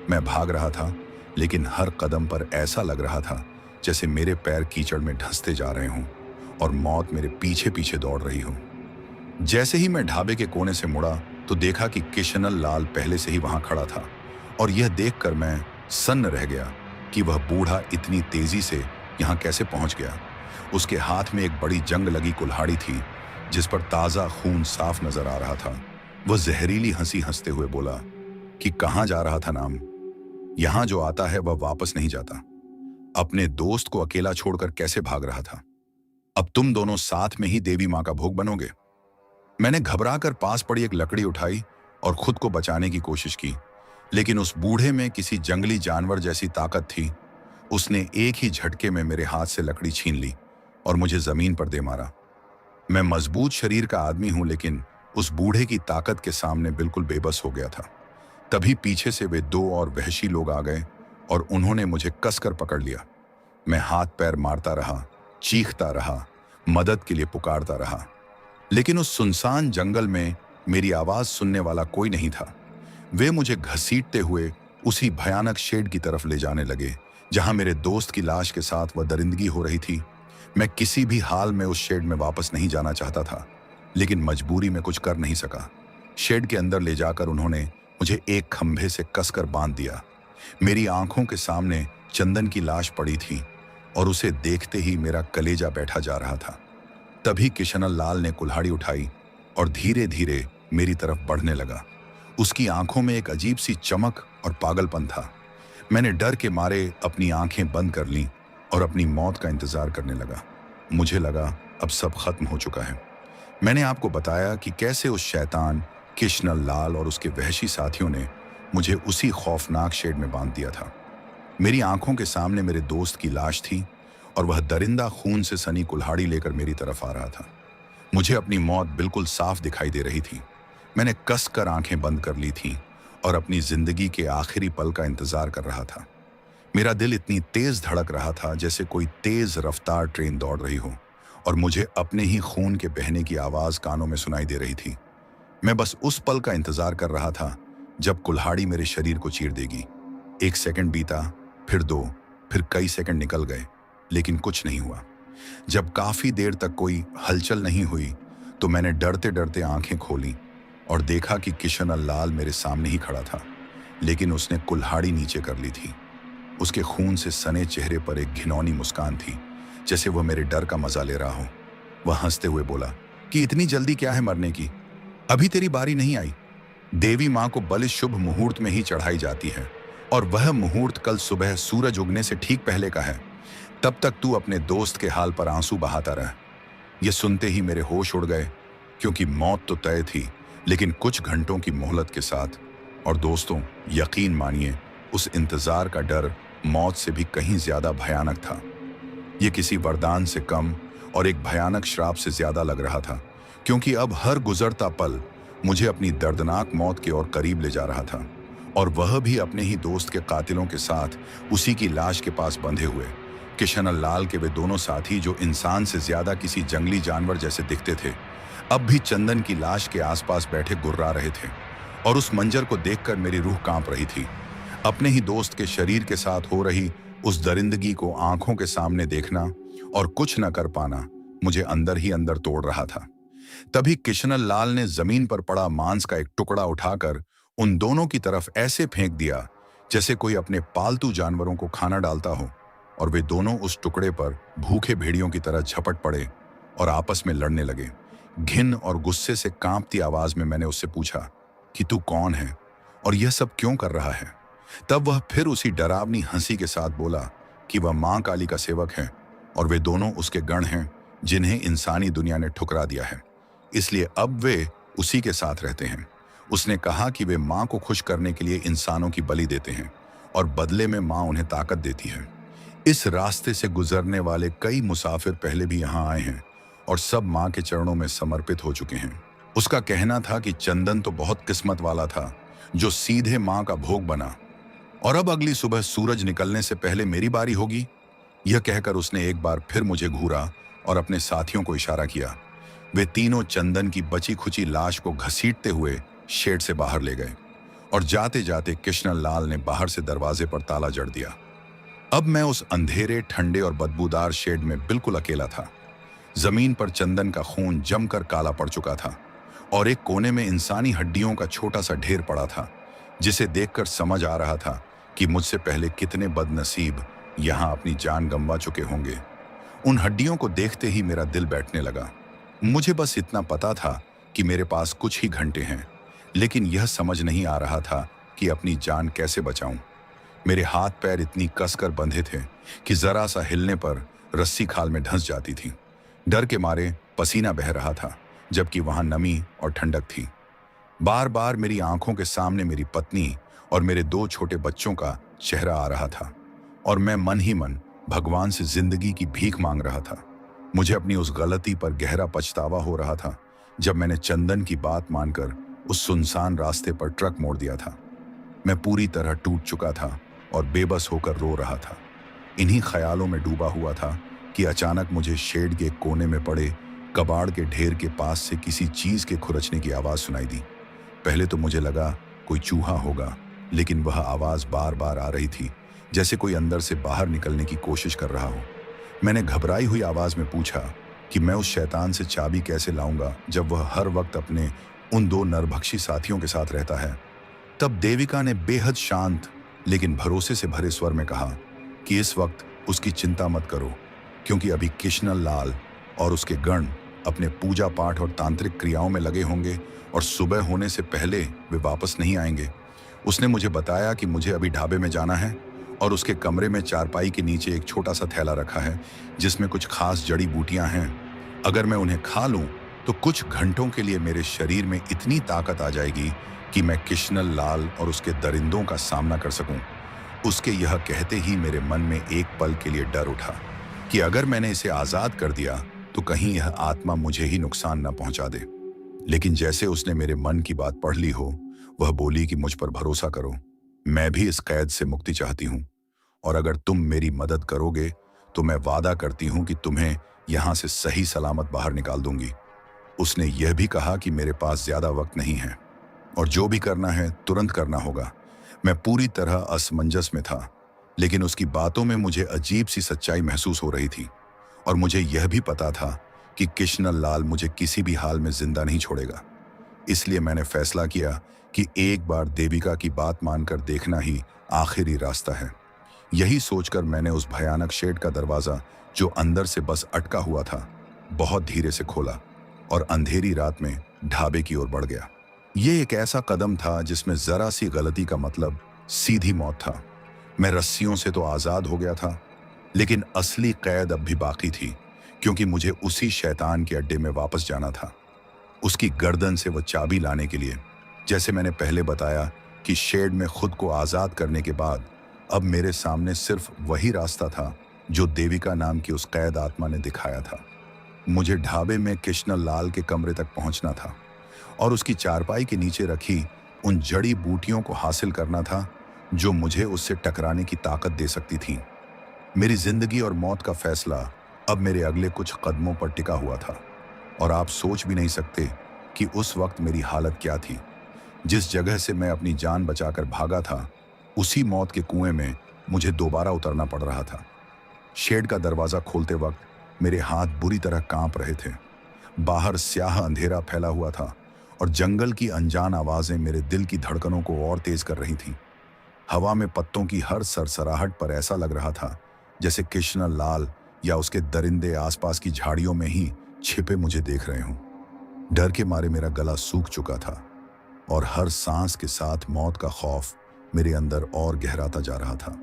मैं भाग रहा था, लेकिन हर कदम पर ऐसा लग रहा था जैसे मेरे पैर कीचड़ में धंसते जा रहे हों और मौत मेरे पीछे पीछे दौड़ रही हो। जैसे ही मैं ढाबे के कोने से मुड़ा तो देखा कि किशनल लाल पहले से ही वहां खड़ा था और यह देखकर मैं सन्न रह गया कि वह बूढ़ा इतनी तेजी से यहां कैसे पहुंच गया। उसके हाथ में एक बड़ी जंग लगी कुल्हाड़ी थी जिस पर ताजा खून साफ नजर आ रहा था। वह जहरीली हंसी हंसते हुए बोला कि कहाँ जा रहा था नाम? यहां जो आता है वह वापस नहीं जाता। अपने दोस्त को अकेला छोड़कर कैसे भाग रहा था? अब तुम दोनों साथ में ही देवी मां का भोग बनोगे। मैंने घबराकर पास पड़ी एक लकड़ी उठाई और खुद को बचाने की कोशिश की, लेकिन उस बूढ़े में किसी जंगली जानवर जैसी ताकत थी। उसने एक ही झटके में मेरे हाथ से लकड़ी छीन ली और मुझे जमीन पर दे मारा। मैं मजबूत शरीर का आदमी हूं, लेकिन उस बूढ़े की ताकत के सामने बिल्कुल बेबस हो गया था। तभी पीछे से वे दो और वहशी लोग आ गए और उन्होंने मुझे कसकर पकड़ लिया। मैं हाथ पैर मारता रहा, चीखता रहा, मदद के लिए पुकारता रहा, लेकिन उस सुनसान जंगल में मेरी आवाज सुनने वाला कोई नहीं था। वे मुझे घसीटते हुए उसी भयानक शेड की तरफ ले जाने लगे जहां मेरे दोस्त की लाश के साथ वह दरिंदगी हो रही थी। मैं किसी भी हाल में उस शेड में वापस नहीं जाना चाहता था, लेकिन मजबूरी में कुछ कर नहीं सका। शेड के अंदर ले जाकर उन्होंने मुझे एक खंभे से कसकर बांध दिया। मेरी आंखों के सामने चंदन की लाश पड़ी थी और उसे देखते ही मेरा कलेजा बैठा जा रहा था। तभी किशनल लाल ने कुल्हाड़ी उठाई और धीरे धीरे मेरी तरफ बढ़ने लगा। उसकी आंखों में एक अजीब सी चमक और पागलपन था। मैंने डर के मारे अपनी आंखें बंद कर लीं और अपनी मौत का इंतजार करने लगा। मुझे लगा अब सब खत्म हो चुका है। मैंने आपको बताया कि कैसे उस शैतान किशनल लाल और उसके वहशी साथियों ने मुझे उसी खौफनाक शेड में बांध दिया था। मेरी आंखों के सामने मेरे दोस्त की लाश थी और वह दरिंदा खून से सनी कुल्हाड़ी लेकर मेरी तरफ आ रहा था। मुझे अपनी मौत बिल्कुल साफ दिखाई दे रही थी। मैंने कसकर आंखें बंद कर ली थीं और अपनी जिंदगी के आखिरी पल का इंतजार कर रहा था। मेरा दिल इतनी तेज धड़क रहा था जैसे कोई तेज रफ्तार ट्रेन दौड़ रही हो, और मुझे अपने ही खून के बहने की आवाज कानों में सुनाई दे रही थी। मैं बस उस पल का इंतजार कर रहा था जब कुल्हाड़ी मेरे शरीर को चीर देगी। 1 सेकंड बीता, फिर 2, फिर कई सेकंड निकल गए, लेकिन कुछ नहीं हुआ। जब काफी देर तक कोई हलचल नहीं हुई तो मैंने डरते डरते आंखें खोली और देखा कि किशनल लाल मेरे सामने ही खड़ा था, लेकिन उसने कुल्हाड़ी नीचे कर ली थी। उसके खून से सने चेहरे पर एक घिनौनी मुस्कान थी, जैसे वह मेरे डर का मजा ले रहा हो। वह हंसते हुए बोला कि इतनी जल्दी क्या है मरने की, अभी तेरी बारी नहीं आई। देवी मां को बलि शुभ मुहूर्त में ही चढ़ाई जाती है, और वह मुहूर्त कल सुबह सूरज उगने से ठीक पहले का है। तब तक तू अपने दोस्त के हाल पर आंसू बहाता रह। यह सुनते ही मेरे होश उड़ गए, क्योंकि मौत तो तय थी, लेकिन कुछ घंटों की मोहलत के साथ। और दोस्तों, यकीन मानिए, उस इंतजार का डर मौत से भी कहीं ज्यादा भयानक था। यह किसी वरदान से कम और एक भयानक श्राप से ज्यादा लग रहा था, क्योंकि अब हर गुजरता पल मुझे अपनी दर्दनाक मौत की ओर करीब ले जा रहा था, और वह भी अपने ही दोस्त के कातिलों के साथ उसी की लाश के पास बंधे हुए। किशनल लाल के वे दोनों साथी, जो इंसान से ज्यादा किसी जंगली जानवर जैसे दिखते थे, अब भी चंदन की लाश के आसपास बैठे गुर्रा रहे थे, और उस मंजर को देखकर मेरी रूह कांप रही थी। अपने ही दोस्त के शरीर के साथ हो रही उस दरिंदगी को आंखों के सामने देखना और कुछ न कर पाना मुझे अंदर ही अंदर तोड़ रहा था। तभी किशनल लाल ने जमीन पर पड़ा मांस का एक टुकड़ा उठाकर उन दोनों की तरफ ऐसे फेंक दिया जैसे कोई अपने पालतू जानवरों को खाना डालता हो, और वे दोनों उस टुकड़े पर भूखे भेड़ियों की तरह झपट पड़े और आपस में लड़ने लगे। घिन और गुस्से से कांपती आवाज में मैंने उससे पूछा कि तू कौन है और यह सब क्यों कर रहा है? तब वह फिर उसी डरावनी हंसी के साथ बोला कि वह मां काली का सेवक है और वे दोनों उसके गण हैं जिन्हें इंसानी दुनिया ने ठुकरा दिया है, इसलिए अब वे उसी के साथ रहते हैं। उसने कहा कि वे मां को खुश करने के लिए इंसानों की बलि देते हैं और बदले में मां उन्हें ताकत देती है। इस रास्ते से गुजरने वाले कई मुसाफिर पहले भी यहाँ आए हैं और सब मां के चरणों में समर्पित हो चुके हैं। उसका कहना था कि चंदन तो बहुत किस्मत वाला था जो सीधे मां का भोग बना, और अब अगली सुबह सूरज निकलने से पहले मेरी बारी होगी। यह कहकर उसने एक बार फिर मुझे घूरा और अपने साथियों को इशारा किया। वे तीनों चंदन की बची खुची लाश को घसीटते हुए शेड से बाहर ले गए, और जाते जाते किशनल लाल ने बाहर से दरवाजे पर ताला जड़ दिया। अब मैं उस अंधेरे, ठंडे और बदबूदार शेड में बिल्कुल अकेला था। जमीन पर चंदन का खून जमकर काला पड़ चुका था, और एक कोने में इंसानी हड्डियों का छोटा सा ढेर पड़ा था, जिसे देखकर समझ आ रहा था कि मुझसे पहले कितने बदनसीब यहाँ अपनी जान गंवा चुके होंगे। उन हड्डियों को देखते ही मेरा दिल बैठने लगा। मुझे बस इतना पता था कि मेरे पास कुछ ही घंटे हैं, लेकिन यह समझ नहीं आ रहा था कि अपनी जान कैसे बचाऊं। मेरे हाथ पैर इतनी कसकर बंधे थे कि जरा सा हिलने पर रस्सी खाल में धंस जाती थी। डर के मारे पसीना बह रहा था, जबकि वहां नमी और ठंडक थी। बार बार मेरी आंखों के सामने मेरी पत्नी और मेरे 2 छोटे बच्चों का चेहरा आ रहा था और मैं मन ही मन भगवान से जिंदगी की भीख मांग रहा था। मुझे अपनी उस गलती पर गहरा पछतावा हो रहा था जब मैंने चंदन की बात मानकर उस सुनसान रास्ते पर ट्रक मोड़ दिया था। मैं पूरी तरह टूट चुका था और बेबस होकर रो रहा था। इन्हीं ख्यालों में डूबा हुआ था कि अचानक मुझे शेड के कोने में पड़े कबाड़ के ढेर के पास से किसी चीज के खुरचने की आवाज सुनाई दी। पहले तो मुझे लगा कोई चूहा होगा, लेकिन वह आवाज बार बार आ रही थी, जैसे कोई अंदर से बाहर निकलने की कोशिश कर रहा हो। मैंने घबराई हुई आवाज में पूछा कि मैं उस शैतान से चाबी कैसे लाऊंगा जब वह हर वक्त अपने उन 2 नरभक्षी साथियों के साथ रहता है। तब देविका ने बेहद शांत लेकिन भरोसे से भरे स्वर में कहा कि इस वक्त उसकी चिंता मत करो, क्योंकि अभी कृष्णन लाल और उसके गण अपने पूजा पाठ और तांत्रिक क्रियाओं में लगे होंगे और सुबह होने से पहले वे वापस नहीं आएंगे। उसने मुझे बताया कि मुझे अभी ढाबे में जाना है और उसके कमरे में चारपाई के नीचे एक छोटा सा थैला रखा है जिसमें कुछ खास जड़ी बूटियां हैं। अगर मैं उन्हें खा लूं तो कुछ घंटों के लिए मेरे शरीर में इतनी ताकत आ जाएगी कि मैं कृष्णन लाल और उसके दरिंदों का सामना कर सकूं। उसके यह कहते ही मेरे मन में एक पल के लिए डर उठा कि अगर मैंने इसे आजाद कर दिया तो कहीं यह आत्मा मुझे ही नुकसान न पहुंचा दे। लेकिन जैसे उसने मेरे मन की बात पढ़ ली हो, वह बोली कि मुझ पर भरोसा करो, मैं भी इस कैद से मुक्ति चाहती हूं और अगर तुम मेरी मदद करोगे तो मैं वादा करती हूं कि तुम्हें यहां से सही सलामत बाहर निकाल दूंगी। उसने यह भी कहा कि मेरे पास ज्यादा वक्त नहीं है और जो भी करना है तुरंत करना होगा। मैं पूरी तरह असमंजस में था, लेकिन उसकी बातों में मुझे अजीब सी सच्चाई महसूस हो रही थी और मुझे यह भी पता था कि कृष्णन लाल मुझे किसी भी हाल में जिंदा नहीं छोड़ेगा। इसलिए मैंने फैसला किया कि एक बार देविका की बात मानकर देखना ही आखिरी रास्ता है। यही सोचकर मैंने उस भयानक शेड का दरवाजा, जो अंदर से बस अटका हुआ था, बहुत धीरे से खोला और अंधेरी रात में ढाबे की ओर बढ़ गया। ये एक ऐसा कदम था जिसमें जरा सी गलती का मतलब सीधी मौत था। मैं रस्सियों से तो आजाद हो गया था, लेकिन असली कैद अब भी बाकी थी, क्योंकि मुझे उसी शैतान के अड्डे में वापस जाना था। उसकी गर्दन से वह चाबी लाने के लिए। जैसे मैंने पहले बताया कि शेड में खुद को आजाद करने के बाद अब मेरे सामने सिर्फ वही रास्ता था जो देविका नाम की उस कैद आत्मा ने दिखाया था। मुझे ढाबे में कृष्णन लाल के कमरे तक पहुंचना था और उसकी चारपाई के नीचे रखी उन जड़ी बूटियों को हासिल करना था जो मुझे उससे टकराने की ताकत दे सकती थी। मेरी जिंदगी और मौत का फैसला अब मेरे अगले कुछ कदमों पर टिका हुआ था और आप सोच भी नहीं सकते कि उस वक्त मेरी हालत क्या थी। जिस जगह से मैं अपनी जान बचाकर भागा था, उसी मौत के कुएं में मुझे दोबारा उतरना पड़ रहा था। शेड का दरवाजा खोलते वक्त मेरे हाथ बुरी तरह कांप रहे थे। बाहर स्याह अंधेरा फैला हुआ था और जंगल की अनजान आवाजें मेरे दिल की धड़कनों को और तेज कर रही थीं। हवा में पत्तों की हर सरसराहट पर ऐसा लग रहा था जैसे कृष्णन लाल या उसके दरिंदे आसपास की झाड़ियों में ही छिपे मुझे देख रहे हों। डर के मारे मेरा गला सूख चुका था और हर सांस के साथ मौत का खौफ मेरे अंदर और गहराता जा रहा था।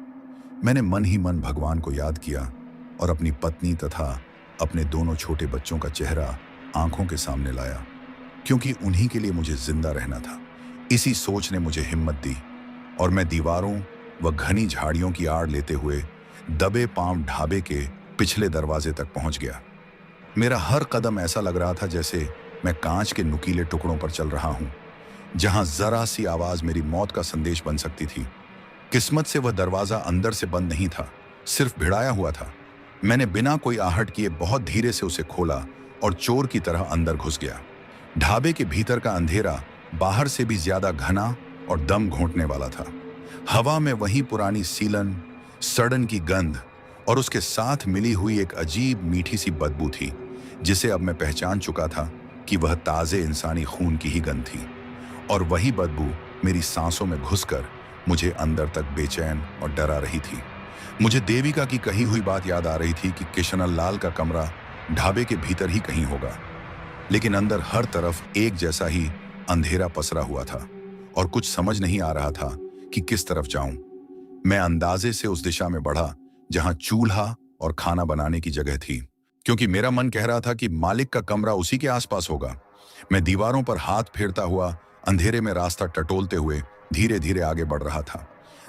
मैंने मन ही मन भगवान को याद किया और अपनी पत्नी तथा अपने दोनों छोटे बच्चों का चेहरा आंखों के सामने लाया, क्योंकि उन्हीं के लिए मुझे जिंदा रहना था। इसी सोच ने मुझे हिम्मत दी और मैं दीवारों व घनी झाड़ियों की आड़ लेते हुए दबे पांव ढाबे के पिछले दरवाजे तक पहुंच गया। मेरा हर कदम ऐसा लग रहा था जैसे मैं कांच के नुकीले टुकड़ों पर चल रहा हूं, जहां जरा सी आवाज मेरी मौत का संदेश बन सकती थी। किस्मत से वह दरवाजा अंदर से बंद नहीं था, सिर्फ भिड़ाया हुआ था। मैंने बिना कोई आहट किए बहुत धीरे से उसे खोला और चोर की तरह अंदर घुस गया। ढाबे के भीतर का अंधेरा बाहर से भी ज्यादा घना और दम घोंटने वाला था। हवा में वही पुरानी सीलन, सड़न की गंध और उसके साथ मिली हुई एक अजीब मीठी सी बदबू थी, जिसे अब मैं पहचान चुका था कि वह ताजे इंसानी खून की ही गंध थी। और वही बदबू मेरी सांसों में घुसकर मुझे अंदर तक बेचैन और डरा रही थी। मुझे देविका की कही हुई बात याद आ रही थी कि कृष्णन लाल का कमरा ढाबे के भीतर ही कहीं होगा। लेकिन अंदर हर तरफ एक जैसा ही अंधेरा पसरा हुआ था और कुछ समझ नहीं आ रहा था कि किस तरफ जाऊं। मैं अंदाजे से उस दिशा में बढ़ा जहां चूल्हा और खाना बनाने की जगह थी, क्योंकि मेरा मन कह रहा था कि मालिक का कमरा उसी के आसपास होगा। मैं दीवारों पर हाथ फेरता हुआ अंधेरे में रास्ता टटोलते हुए धीरे धीरे आगे बढ़ रहा था।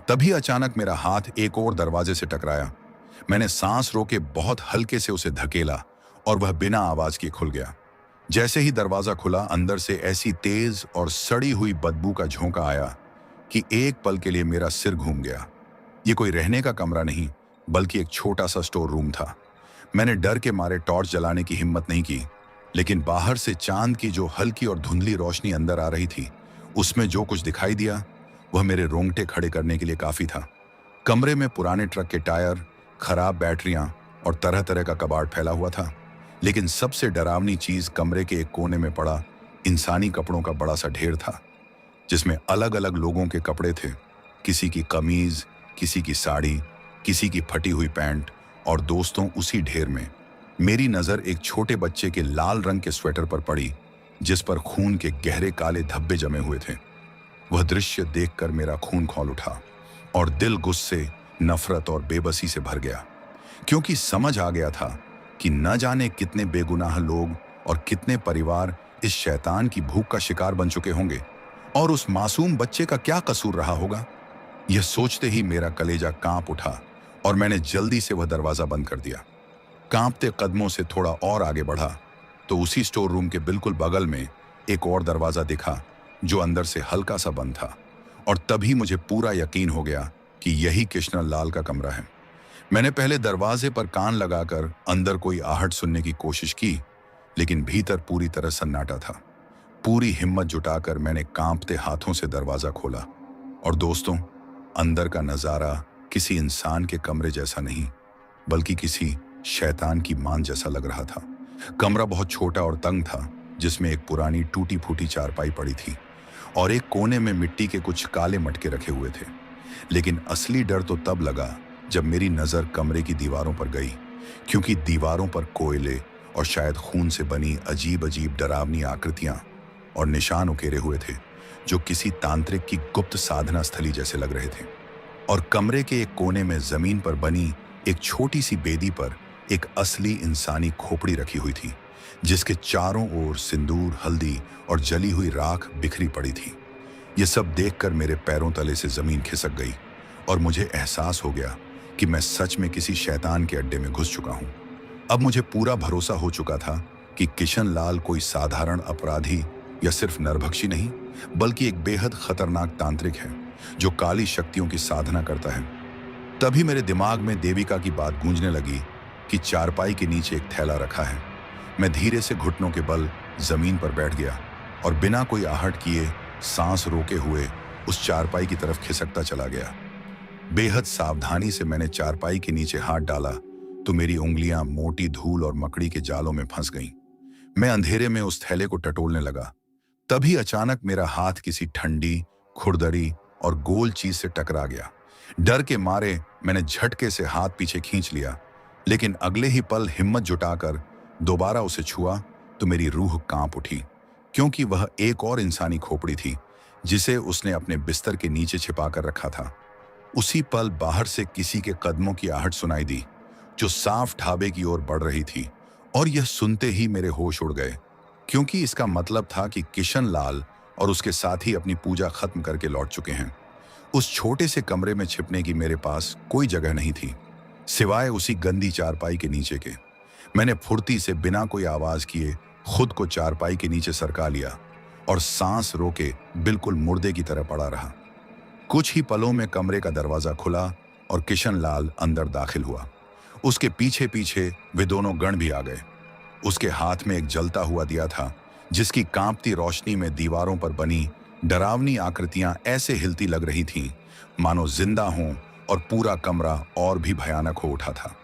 तभी अचानक मेरा हाथ एक और दरवाजे से टकराया। मैंने सांस रोके बहुत हल्के से उसे धकेला और वह बिना आवाज के खुल गया। जैसे ही दरवाजा खुला, अंदर से ऐसी तेज और सड़ी हुई बदबू का झोंका आया कि एक पल के लिए मेरा सिर घूम गया। ये कोई रहने का कमरा नहीं, बल्कि एक छोटा सा स्टोर रूम था। मैंने डर के मारे टॉर्च जलाने की हिम्मत नहीं की, लेकिन बाहर से चांद की जो हल्की और धुंधली रोशनी अंदर आ रही थी, उसमें जो कुछ दिखाई दिया वह मेरे रोंगटे खड़े करने के लिए काफी था। कमरे में पुराने ट्रक के टायर, खराब बैटरियां और तरह तरह का कबाड़ फैला हुआ था। लेकिन सबसे डरावनी चीज कमरे के एक कोने में पड़ा इंसानी कपड़ों का बड़ा सा ढेर था, जिसमें अलग अलग लोगों के कपड़े थे। किसी की कमीज, किसी की साड़ी, किसी की फटी हुई पैंट, और दोस्तों उसी ढेर में मेरी नजर एक छोटे बच्चे के लाल रंग के स्वेटर पर पड़ी, जिस पर खून के गहरे काले धब्बे जमे हुए थे। वह दृश्य देखकर मेरा खून खौल उठा और दिल गुस्से, नफरत और बेबसी से भर गया, क्योंकि समझ आ गया था कि न जाने कितने बेगुनाह लोग और कितने परिवार इस शैतान की भूख का शिकार बन चुके होंगे, और उस मासूम बच्चे का क्या कसूर रहा होगा। यह सोचते ही मेरा कलेजा कांप उठा और मैंने जल्दी से वह दरवाजा बंद कर दिया। कांपते कदमों से थोड़ा और आगे बढ़ा तो उसी स्टोर रूम के बिल्कुल बगल में एक और दरवाजा दिखा, जो अंदर से हल्का सा बंद था। और तभी मुझे पूरा यकीन हो गया कि यही कृष्ण लाल का कमरा है। मैंने पहले दरवाजे पर कान लगाकर अंदर कोई आहट सुनने की कोशिश की, लेकिन भीतर पूरी तरह सन्नाटा था। पूरी हिम्मत जुटाकर मैंने कांपते हाथों से दरवाजा खोला, और दोस्तों, अंदर का नजारा किसी इंसान के कमरे जैसा नहीं, बल्कि किसी शैतान की मान जैसा लग रहा था। कमरा बहुत छोटा और तंग था, जिसमें एक पुरानी टूटी फूटी चारपाई पड़ी थी और एक कोने में मिट्टी के कुछ काले मटके रखे हुए थे। लेकिन असली डर तो तब लगा जब मेरी नजर कमरे की दीवारों पर गई, क्योंकि दीवारों पर कोयले और शायद खून से बनी अजीब अजीब डरावनी आकृतियां और निशान उकेरे हुए थे, जो किसी तांत्रिक की गुप्त साधना स्थली जैसे लग रहे थे। और कमरे के एक कोने में जमीन पर बनी एक छोटी सी बेदी पर एक असली इंसानी खोपड़ी रखी हुई थी, जिसके चारों ओर सिंदूर, हल्दी और जली हुई राख बिखरी पड़ी थी। ये सब देखकर मेरे पैरों तले से जमीन खिसक गई और मुझे एहसास हो गया कि मैं सच में किसी शैतान के अड्डे में घुस चुका हूं। अब मुझे पूरा भरोसा हो चुका था कि किशन लाल कोई साधारण अपराधी या सिर्फ नरभक्षी नहीं, बल्कि एक बेहद खतरनाक तांत्रिक है जो काली शक्तियों की साधना करता है। तभी मेरे दिमाग में देविका की बात गूंजने लगी कि चारपाई के नीचे एक थैला रखा है। मैं धीरे से घुटनों के बल जमीन पर बैठ गया और बिना कोई आहट किए, सांस रोके हुए उस चारपाई की तरफ खिसकता चला गया। बेहद सावधानी से मैंने चारपाई के नीचे हाथ डाला तो मेरी उंगलियां मोटी धूल और मकड़ी के जालों में फंस गईं। मैं अंधेरे में उस थैले को टटोलने लगा। तभी अचानक मेरा हाथ किसी ठंडी, खुरदरी और गोल चीज से टकरा गया। डर के मारे मैंने झटके से हाथ पीछे खींच लिया, लेकिन अगले ही पल हिम्मत जुटाकर दोबारा उसे छुआ तो मेरी रूह कांप उठी, क्योंकि वह एक और इंसानी खोपड़ी थी जिसे उसने अपने बिस्तर के नीचे छिपा कर रखा था। उसी पल बाहर से किसी के कदमों की आहट सुनाई दी, जो साफ ढाबे की ओर बढ़ रही थी। और यह सुनते ही मेरे होश उड़ गए, क्योंकि इसका मतलब था कि किशन लाल और उसके साथी अपनी पूजा खत्म करके लौट चुके हैं। उस छोटे से कमरे में छिपने की मेरे पास कोई जगह नहीं थी, सिवाय उसी गंदी चारपाई के नीचे के। मैंने फुर्ती से बिना कोई आवाज किए खुद को चारपाई के नीचे सरका लिया और सांस रोके बिल्कुल मुर्दे की तरह पड़ा रहा। कुछ ही पलों में कमरे का दरवाजा खुला और किशन लाल अंदर दाखिल हुआ। उसके पीछे पीछे वे दोनों गण भी आ गए। उसके हाथ में एक जलता हुआ दिया था, जिसकी कांपती रोशनी में दीवारों पर बनी डरावनी आकृतियां ऐसे हिलती लग रही थीं मानो जिंदा हों, और पूरा कमरा और भी भयानक हो उठा था।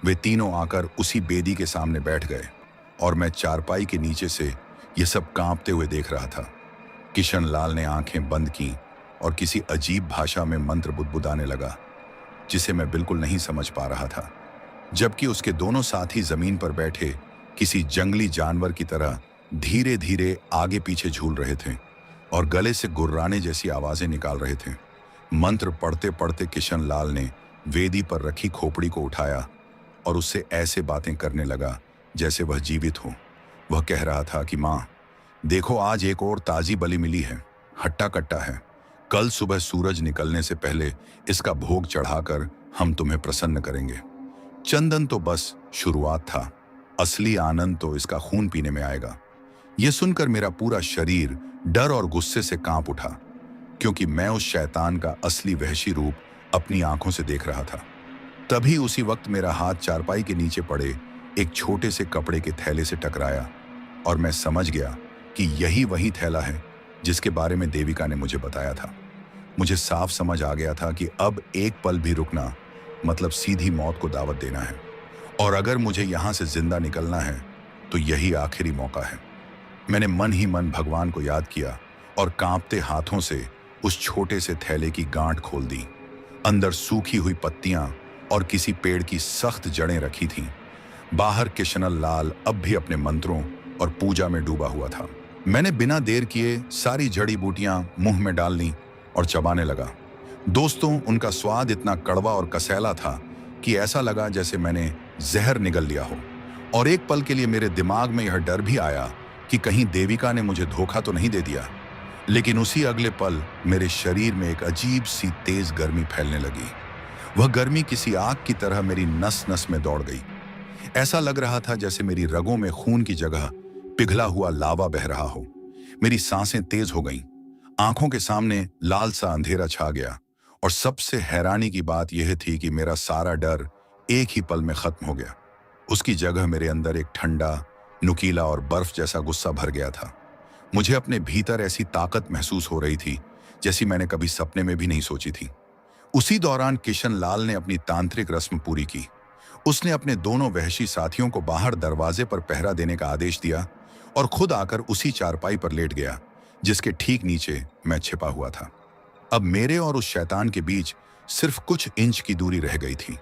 वे तीनों आकर उसी बेदी के सामने बैठ गए और मैं चारपाई के नीचे से ये सब कांपते हुए देख रहा था। किशन लाल ने आंखें बंद की और किसी अजीब भाषा में मंत्र बुदबुदाने लगा, जिसे मैं बिल्कुल नहीं समझ पा रहा था, जबकि उसके दोनों साथी जमीन पर बैठे किसी जंगली जानवर की तरह धीरे धीरे आगे पीछे झूल रहे थे और गले से गुर्राने जैसी आवाजें निकाल रहे थे। मंत्र पढ़ते पढ़ते किशन लाल ने वेदी पर रखी खोपड़ी को उठाया और उससे ऐसे बातें करने लगा जैसे वह जीवित हो। वह कह रहा था कि माँ देखो, आज एक और ताजी बलि मिली है, हट्टा कट्टा है। कल सुबह सूरज निकलने से पहले इसका भोग चढ़ाकर हम तुम्हें प्रसन्न करेंगे। चंदन तो बस शुरुआत था, असली आनंद तो इसका खून पीने में आएगा। यह सुनकर मेरा पूरा शरीर डर और गुस्से से कांप उठा, क्योंकि मैं उस शैतान का असली वहशी रूप अपनी आंखों से देख रहा था। तभी उसी वक्त मेरा हाथ चारपाई के नीचे पड़े एक छोटे से कपड़े के थैले से टकराया और मैं समझ गया कि यही वही थैला है जिसके बारे में देविका ने मुझे बताया था। मुझे साफ समझ आ गया था कि अब एक पल भी रुकना मतलब सीधी मौत को दावत देना है, और अगर मुझे यहां से जिंदा निकलना है तो यही आखिरी मौका है। मैंने मन ही मन भगवान को याद किया और कांपते हाथों से उस छोटे से थैले की गांठ खोल दी। अंदर सूखी हुई पत्तियां और किसी पेड़ की सख्त जड़ें रखी थीं। बाहर किशनल लाल अब भी अपने मंत्रों और पूजा में डूबा हुआ था। मैंने बिना देर किए सारी जड़ी बूटियां मुंह में डाल ली और चबाने लगा। दोस्तों, उनका स्वाद इतना कड़वा और कसैला था कि ऐसा लगा जैसे मैंने जहर निगल लिया हो। और एक पल के लिए मेरे दिमाग में यह डर भी आया कि कहीं देविका ने मुझे धोखा तो नहीं दे दिया। लेकिन उसी अगले पल मेरे शरीर में एक अजीब सी तेज गर्मी फैलने लगी। वह गर्मी किसी आग की तरह मेरी नस नस में दौड़ गई। ऐसा लग रहा था जैसे मेरी रगों में खून की जगह पिघला हुआ लावा बह रहा हो। मेरी सांसें तेज हो गईं, आंखों के सामने लाल सा अंधेरा छा गया, और सबसे हैरानी की बात यह थी कि मेरा सारा डर एक ही पल में खत्म हो गया। उसकी जगह मेरे अंदर एक ठंडा, नुकीला और बर्फ जैसा गुस्सा भर गया था। मुझे अपने भीतर ऐसी ताकत महसूस हो रही थी जैसी मैंने कभी सपने में भी नहीं सोची थी। उसी दौरान किशन लाल ने अपनी तांत्रिक रस्म पूरी की। उसने अपने दोनों वहशी साथियों को बाहर दरवाजे पर पहरा देने का आदेश दिया और खुद आकर उसी चारपाई पर लेट गया जिसके ठीक नीचे मैं छिपा हुआ था। अब मेरे और उस शैतान के बीच सिर्फ कुछ इंच की दूरी रह गई थी।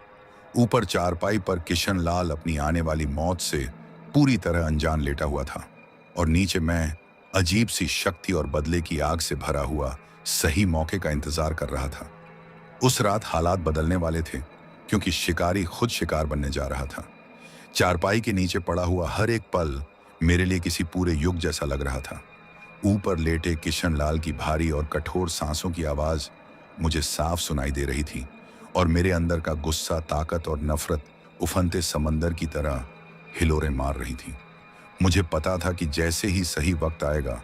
ऊपर चारपाई पर किशन लाल अपनी आने वाली मौत से पूरी तरह अनजान लेटा हुआ था, और नीचे मैं अजीब सी शक्ति और बदले की आग से भरा हुआ सही मौके का इंतजार कर रहा था। उस रात हालात बदलने वाले थे, क्योंकि शिकारी खुद शिकार बनने जा रहा था। चारपाई के नीचे पड़ा हुआ हर एक पल मेरे लिए किसी पूरे युग जैसा लग रहा था। ऊपर लेटे किशन लाल की भारी और कठोर सांसों की आवाज मुझे साफ सुनाई दे रही थी, और मेरे अंदर का गुस्सा, ताकत और नफरत उफनते समंदर की तरह हिलोरें मार रही थी। मुझे पता था कि जैसे ही सही वक्त आएगा,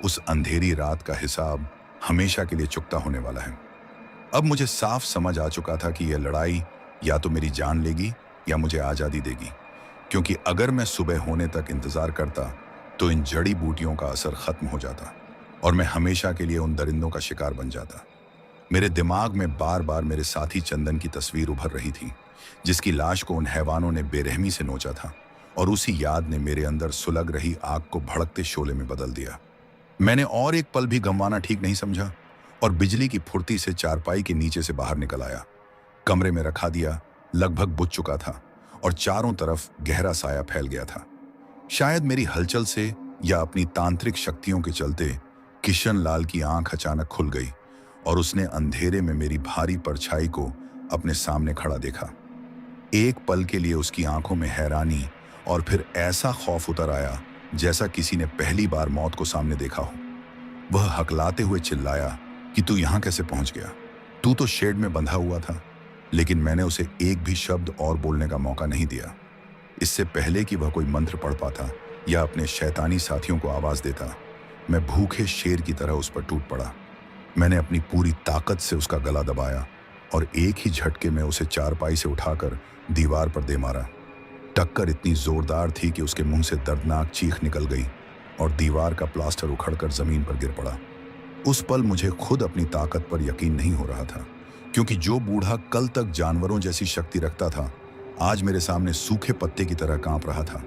उस अंधेरी रात का हिसाब हमेशा के लिए चुकता होने वाला है। अब मुझे साफ समझ आ चुका था कि यह लड़ाई या तो मेरी जान लेगी या मुझे आज़ादी देगी, क्योंकि अगर मैं सुबह होने तक इंतजार करता तो इन जड़ी बूटियों का असर खत्म हो जाता और मैं हमेशा के लिए उन दरिंदों का शिकार बन जाता। मेरे दिमाग में बार बार मेरे साथी चंदन की तस्वीर उभर रही थी, जिसकी लाश को उन हैवानों ने बेरहमी से नोचा था, और उसी याद ने मेरे अंदर सुलग रही आग को भड़कते शोले में बदल दिया। मैंने और एक पल भी गंवाना ठीक नहीं समझा और बिजली की फुर्ती से चारपाई के नीचे से बाहर निकल आया। कमरे में रखा दिया लगभग बुझ चुका था और चारों तरफ गहरा साया फैल गया था। शायद मेरी हलचल से या अपनी तांत्रिक शक्तियों के चलते किशन लाल की आंख अचानक खुल गई और उसने अंधेरे में मेरी भारी परछाई को अपने सामने खड़ा देखा। एक पल के लिए उसकी आंखों में हैरानी और फिर ऐसा खौफ उतर आया जैसा किसी ने पहली बार मौत को सामने देखा हो। वह हकलाते हुए चिल्लाया कि तू यहां कैसे पहुंच गया? तू तो शेड में बंधा हुआ था। लेकिन मैंने उसे एक भी शब्द और बोलने का मौका नहीं दिया। इससे पहले कि वह कोई मंत्र पढ़ पाता या अपने शैतानी साथियों को आवाज देता, मैं भूखे शेर की तरह उस पर टूट पड़ा। मैंने अपनी पूरी ताकत से उसका गला दबाया और एक ही झटके में उसे चारपाई से उठाकर दीवार पर दे मारा। टक्कर इतनी जोरदार थी कि उसके मुंह से दर्दनाक चीख निकल गई और दीवार का प्लास्टर उखड़कर जमीन पर गिर पड़ा। उस पल मुझे खुद अपनी ताकत पर यकीन नहीं हो रहा था, क्योंकि जो बूढ़ा कल तक जानवरों जैसी शक्ति रखता था, आज मेरे सामने सूखे पत्ते की तरह कांप रहा था।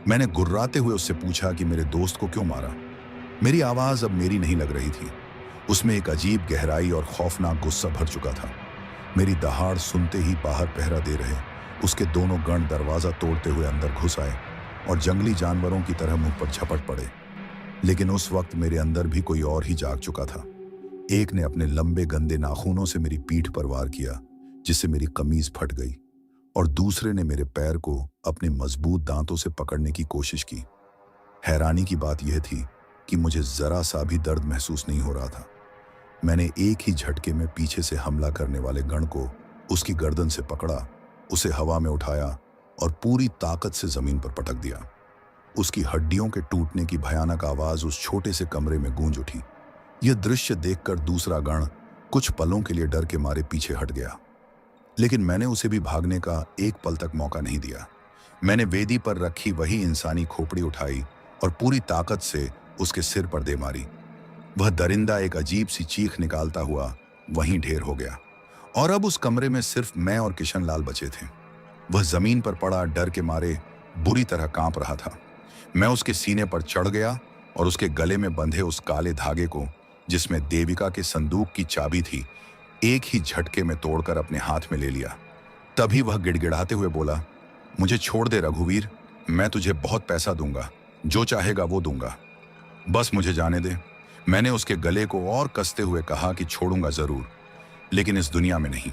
मैंने गुर्राते हुए उससे पूछा कि मेरे दोस्त को क्यों मारा। मेरी आवाज अब मेरी नहीं लग रही थी, उसमें एक अजीब गहराई और खौफनाक गुस्सा भर चुका था। मेरी दहाड़ सुनते ही बाहर पहरा दे रहे उसके दोनों गण दरवाजा तोड़ते हुए अंदर घुस आए और जंगली जानवरों की तरह मुझ पर झपट पड़े। लेकिन उस वक्त मेरे अंदर भी कोई और ही जाग चुका था। एक ने अपने लंबे गंदे नाखूनों से मेरी पीठ पर वार किया, जिससे मेरी कमीज फट गई, और दूसरे ने मेरे पैर को अपने मजबूत दांतों से पकड़ने की कोशिश की। हैरानी की बात यह थी कि मुझे जरा सा भी दर्द महसूस नहीं हो रहा था। मैंने एक ही झटके में पीछे से हमला करने वाले गण को उसकी गर्दन से पकड़ा, उसे हवा में उठाया और पूरी ताकत से जमीन पर पटक दिया। उसकी हड्डियों के टूटने की भयानक आवाज उस छोटे से कमरे में गूंज उठी। यह दृश्य देखकर दूसरा गण कुछ पलों के लिए डर के मारे पीछे हट गया, लेकिन मैंने उसे भी भागने का एक पल तक मौका नहीं दिया। मैंने वेदी पर रखी वही इंसानी खोपड़ी उठाई और पूरी ताकत से उसके सिर पर दे मारी। वह दरिंदा एक अजीब सी चीख निकालता हुआ वहीं ढेर हो गया, और अब उस कमरे में सिर्फ मैं और किशन लाल बचे थे। वह जमीन पर पड़ा डर के मारे बुरी तरह कांप रहा था। मैं उसके सीने पर चढ़ गया और उसके गले में बंधे उस काले धागे को, जिसमें देविका के संदूक की चाबी थी, एक ही झटके में तोड़कर अपने हाथ में ले लिया। तभी वह गिड़गिड़ाते हुए बोला, मुझे छोड़ दे रघुवीर, मैं तुझे बहुत पैसा दूंगा, जो चाहेगा वो दूंगा, बस मुझे जाने दे। मैंने उसके गले को और कसते हुए कहा कि छोड़ूंगा जरूर, लेकिन इस दुनिया में नहीं।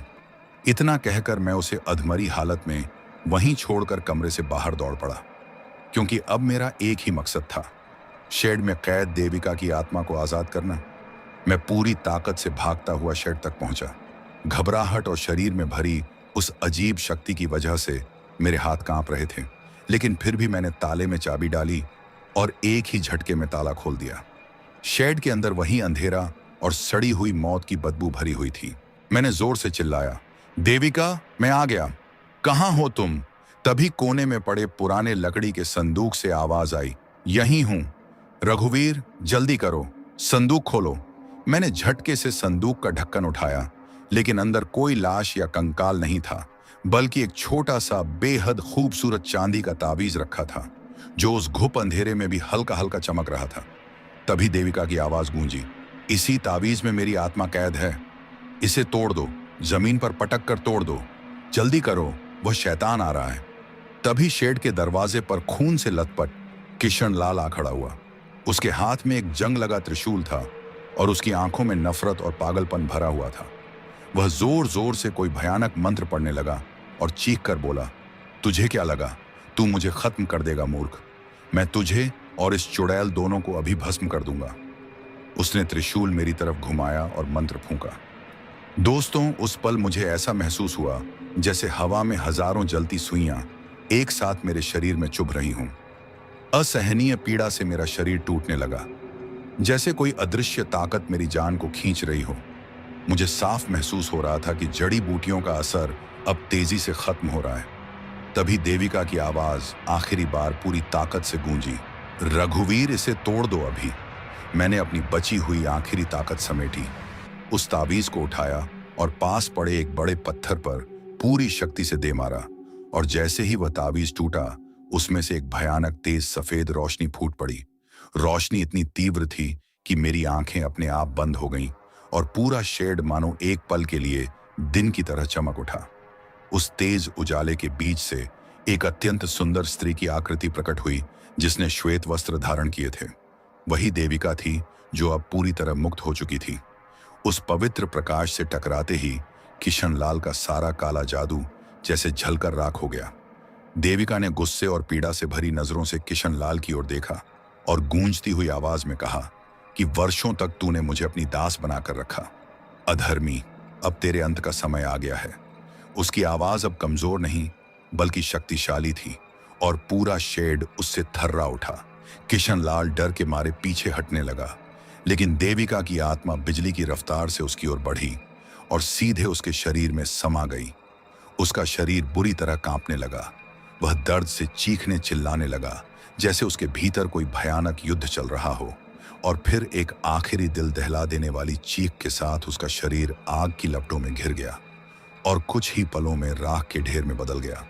इतना कहकर मैं उसे अधमरी हालत में वहीं छोड़कर कमरे से बाहर दौड़ पड़ा, क्योंकि अब मेरा एक ही मकसद था, शेड में कैद देविका की आत्मा को आजाद करना। मैं पूरी ताकत से भागता हुआ शेड तक पहुंचा। घबराहट और शरीर में भरी उस अजीब शक्ति की वजह से मेरे हाथ कांप रहे थे, लेकिन फिर भी मैंने ताले में चाबी डाली और एक ही झटके में ताला खोल दिया। शेड के अंदर वही अंधेरा और सड़ी हुई मौत की बदबू भरी हुई थी। मैंने जोर से चिल्लाया, देविका, मैं आ गया, कहाँ हो तुम? तभी कोने में पड़े पुराने लकड़ी के संदूक से आवाज आई, यहीं हूं। रघुवीर, जल्दी करो, संदूक खोलो। मैंने झटके से संदूक का ढक्कन उठाया, लेकिन अंदर कोई लाश या कंकाल नहीं था, बल्कि एक छोटा सा बेहद खूबसूरत चांदी का ताबीज रखा था, जो उस घुप अंधेरे में भी हल्का हल्का चमक रहा था। तभी देविका की आवाज गूंजी, इसी ताबीज में मेरी आत्मा कैद है, इसे तोड़ दो, जमीन पर पटक कर तोड़ दो, जल्दी करो, वह शैतान आ रहा है। तभी शेड के दरवाजे पर खून से लथपथ किशन लाल आ खड़ा हुआ। उसके हाथ में एक जंग लगा त्रिशूल था और उसकी आंखों में नफरत और पागलपन भरा हुआ था। वह जोर जोर से कोई भयानक मंत्र पढ़ने लगा और चीख कर बोला, तुझे क्या लगा तू मुझे खत्म कर देगा मूर्ख? मैं तुझे और इस चुड़ैल दोनों को अभी भस्म कर दूंगा। उसने त्रिशूल मेरी तरफ घुमाया और मंत्र फूंका। दोस्तों, उस पल मुझे ऐसा महसूस हुआ जैसे हवा में हजारों जलती सुइयां एक साथ मेरे शरीर में चुभ रही हों। असहनीय पीड़ा से मेरा शरीर टूटने लगा, जैसे कोई अदृश्य ताकत मेरी जान को खींच रही हो। मुझे साफ महसूस हो रहा था कि जड़ी बूटियों का असर अब तेजी से खत्म हो रहा है। तभी देविका की आवाज आखिरी बार पूरी ताकत से गूंजी, रघुवीर, इसे तोड़ दो अभी। मैंने अपनी बची हुई आखिरी ताकत समेटी, उस ताबीज को उठाया और पास पड़े एक बड़े पत्थर पर पूरी शक्ति से दे मारा, और जैसे ही वह ताबीज टूटा, उसमें से एक भयानक तेज सफेद रोशनी फूट पड़ी। रोशनी इतनी तीव्र थी कि मेरी आंखें अपने आप बंद हो गईं और पूरा शेड मानो एक पल के लिए दिन की तरह चमक उठा। उस तेज उजाले के बीच से एक अत्यंत सुंदर स्त्री की आकृति प्रकट हुई, जिसने श्वेत वस्त्र धारण किए थे। वही देविका थी जो अब पूरी तरह मुक्त हो चुकी थी। उस पवित्र प्रकाश से टकराते ही किशन लाल का सारा काला जादू जैसे झलकर राख हो गया। देविका ने गुस्से और पीड़ा से भरी नजरों से किशन लाल की ओर देखा और गूंजती हुई आवाज में कहा कि वर्षों तक तूने मुझे अपनी दास बनाकर रखा, अधर्मी, अब तेरे अंत का समय आ गया है। उसकी आवाज अब कमजोर नहीं बल्कि शक्तिशाली थी और पूरा शेड उससे थर्रा उठा। किशन लाल डर के मारे पीछे हटने लगा, लेकिन देविका की आत्मा बिजली की रफ्तार से उसकी ओर बढ़ी और सीधे उसके शरीर में समा गई। उसका शरीर बुरी तरह कांपने लगा। वह दर्द से चीखने चिल्लाने लगा, जैसे उसके भीतर कोई भयानक युद्ध चल रहा हो, और फिर एक आखिरी दिल दहला देने वाली चीख के साथ उसका शरीर आग की लपटों में घिर गया और कुछ ही पलों में राख के ढेर में बदल गया।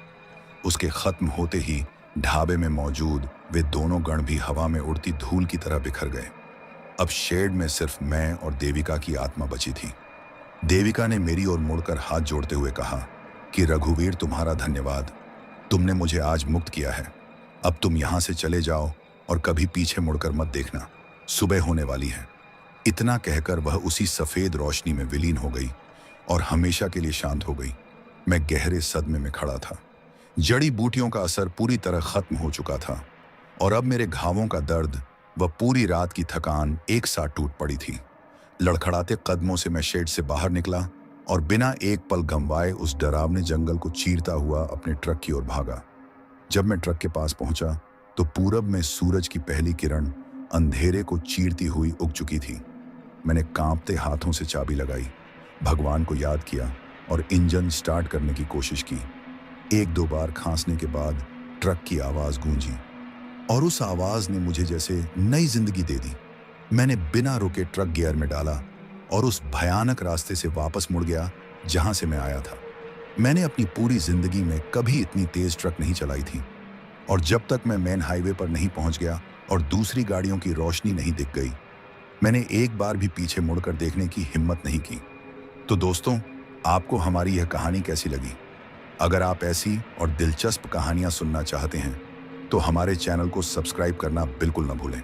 उसके खत्म होते ही ढाबे में मौजूद वे दोनों गण भी हवा में उड़ती धूल की तरह बिखर गए। अब शेड में सिर्फ मैं और देविका की आत्मा बची थी। देविका ने मेरी ओर मुड़कर हाथ जोड़ते हुए कहा कि रघुवीर, तुम्हारा धन्यवाद, तुमने मुझे आज मुक्त किया है। अब तुम यहां से चले जाओ और कभी पीछे मुड़कर मत देखना, सुबह होने वाली है। इतना कहकर वह उसी सफेद रोशनी में विलीन हो गई और हमेशा के लिए शांत हो गई। मैं गहरे सदमे में खड़ा था। जड़ी बूटियों का असर पूरी तरह खत्म हो चुका था और अब मेरे घावों का दर्द व पूरी रात की थकान एक साथ टूट पड़ी थी। लड़खड़ाते कदमों से मैं शेड से बाहर निकला और बिना एक पल गंवाए उस डरावने जंगल को चीरता हुआ अपने ट्रक की ओर भागा। जब मैं ट्रक के पास पहुंचा तो पूरब में सूरज की पहली किरण अंधेरे को चीरती हुई उग चुकी थी। मैंने कांपते हाथों से चाबी लगाई, भगवान को याद किया और इंजन स्टार्ट करने की कोशिश की। एक दो बार खांसने के बाद ट्रक की आवाज गूंजी और उस आवाज ने मुझे जैसे नई जिंदगी दे दी। मैंने बिना रुके ट्रक गियर में डाला और उस भयानक रास्ते से वापस मुड़ गया जहां से मैं आया था। मैंने अपनी पूरी जिंदगी में कभी इतनी तेज ट्रक नहीं चलाई थी और जब तक मैं मेन हाईवे पर नहीं पहुंच गया और दूसरी गाड़ियों की रोशनी नहीं दिख गई, मैंने एक बार भी पीछे मुड़कर देखने की हिम्मत नहीं की। तो दोस्तों, आपको हमारी यह कहानी कैसी लगी? अगर आप ऐसी और दिलचस्प कहानियां सुनना चाहते हैं तो हमारे चैनल को सब्सक्राइब करना बिल्कुल न भूलें।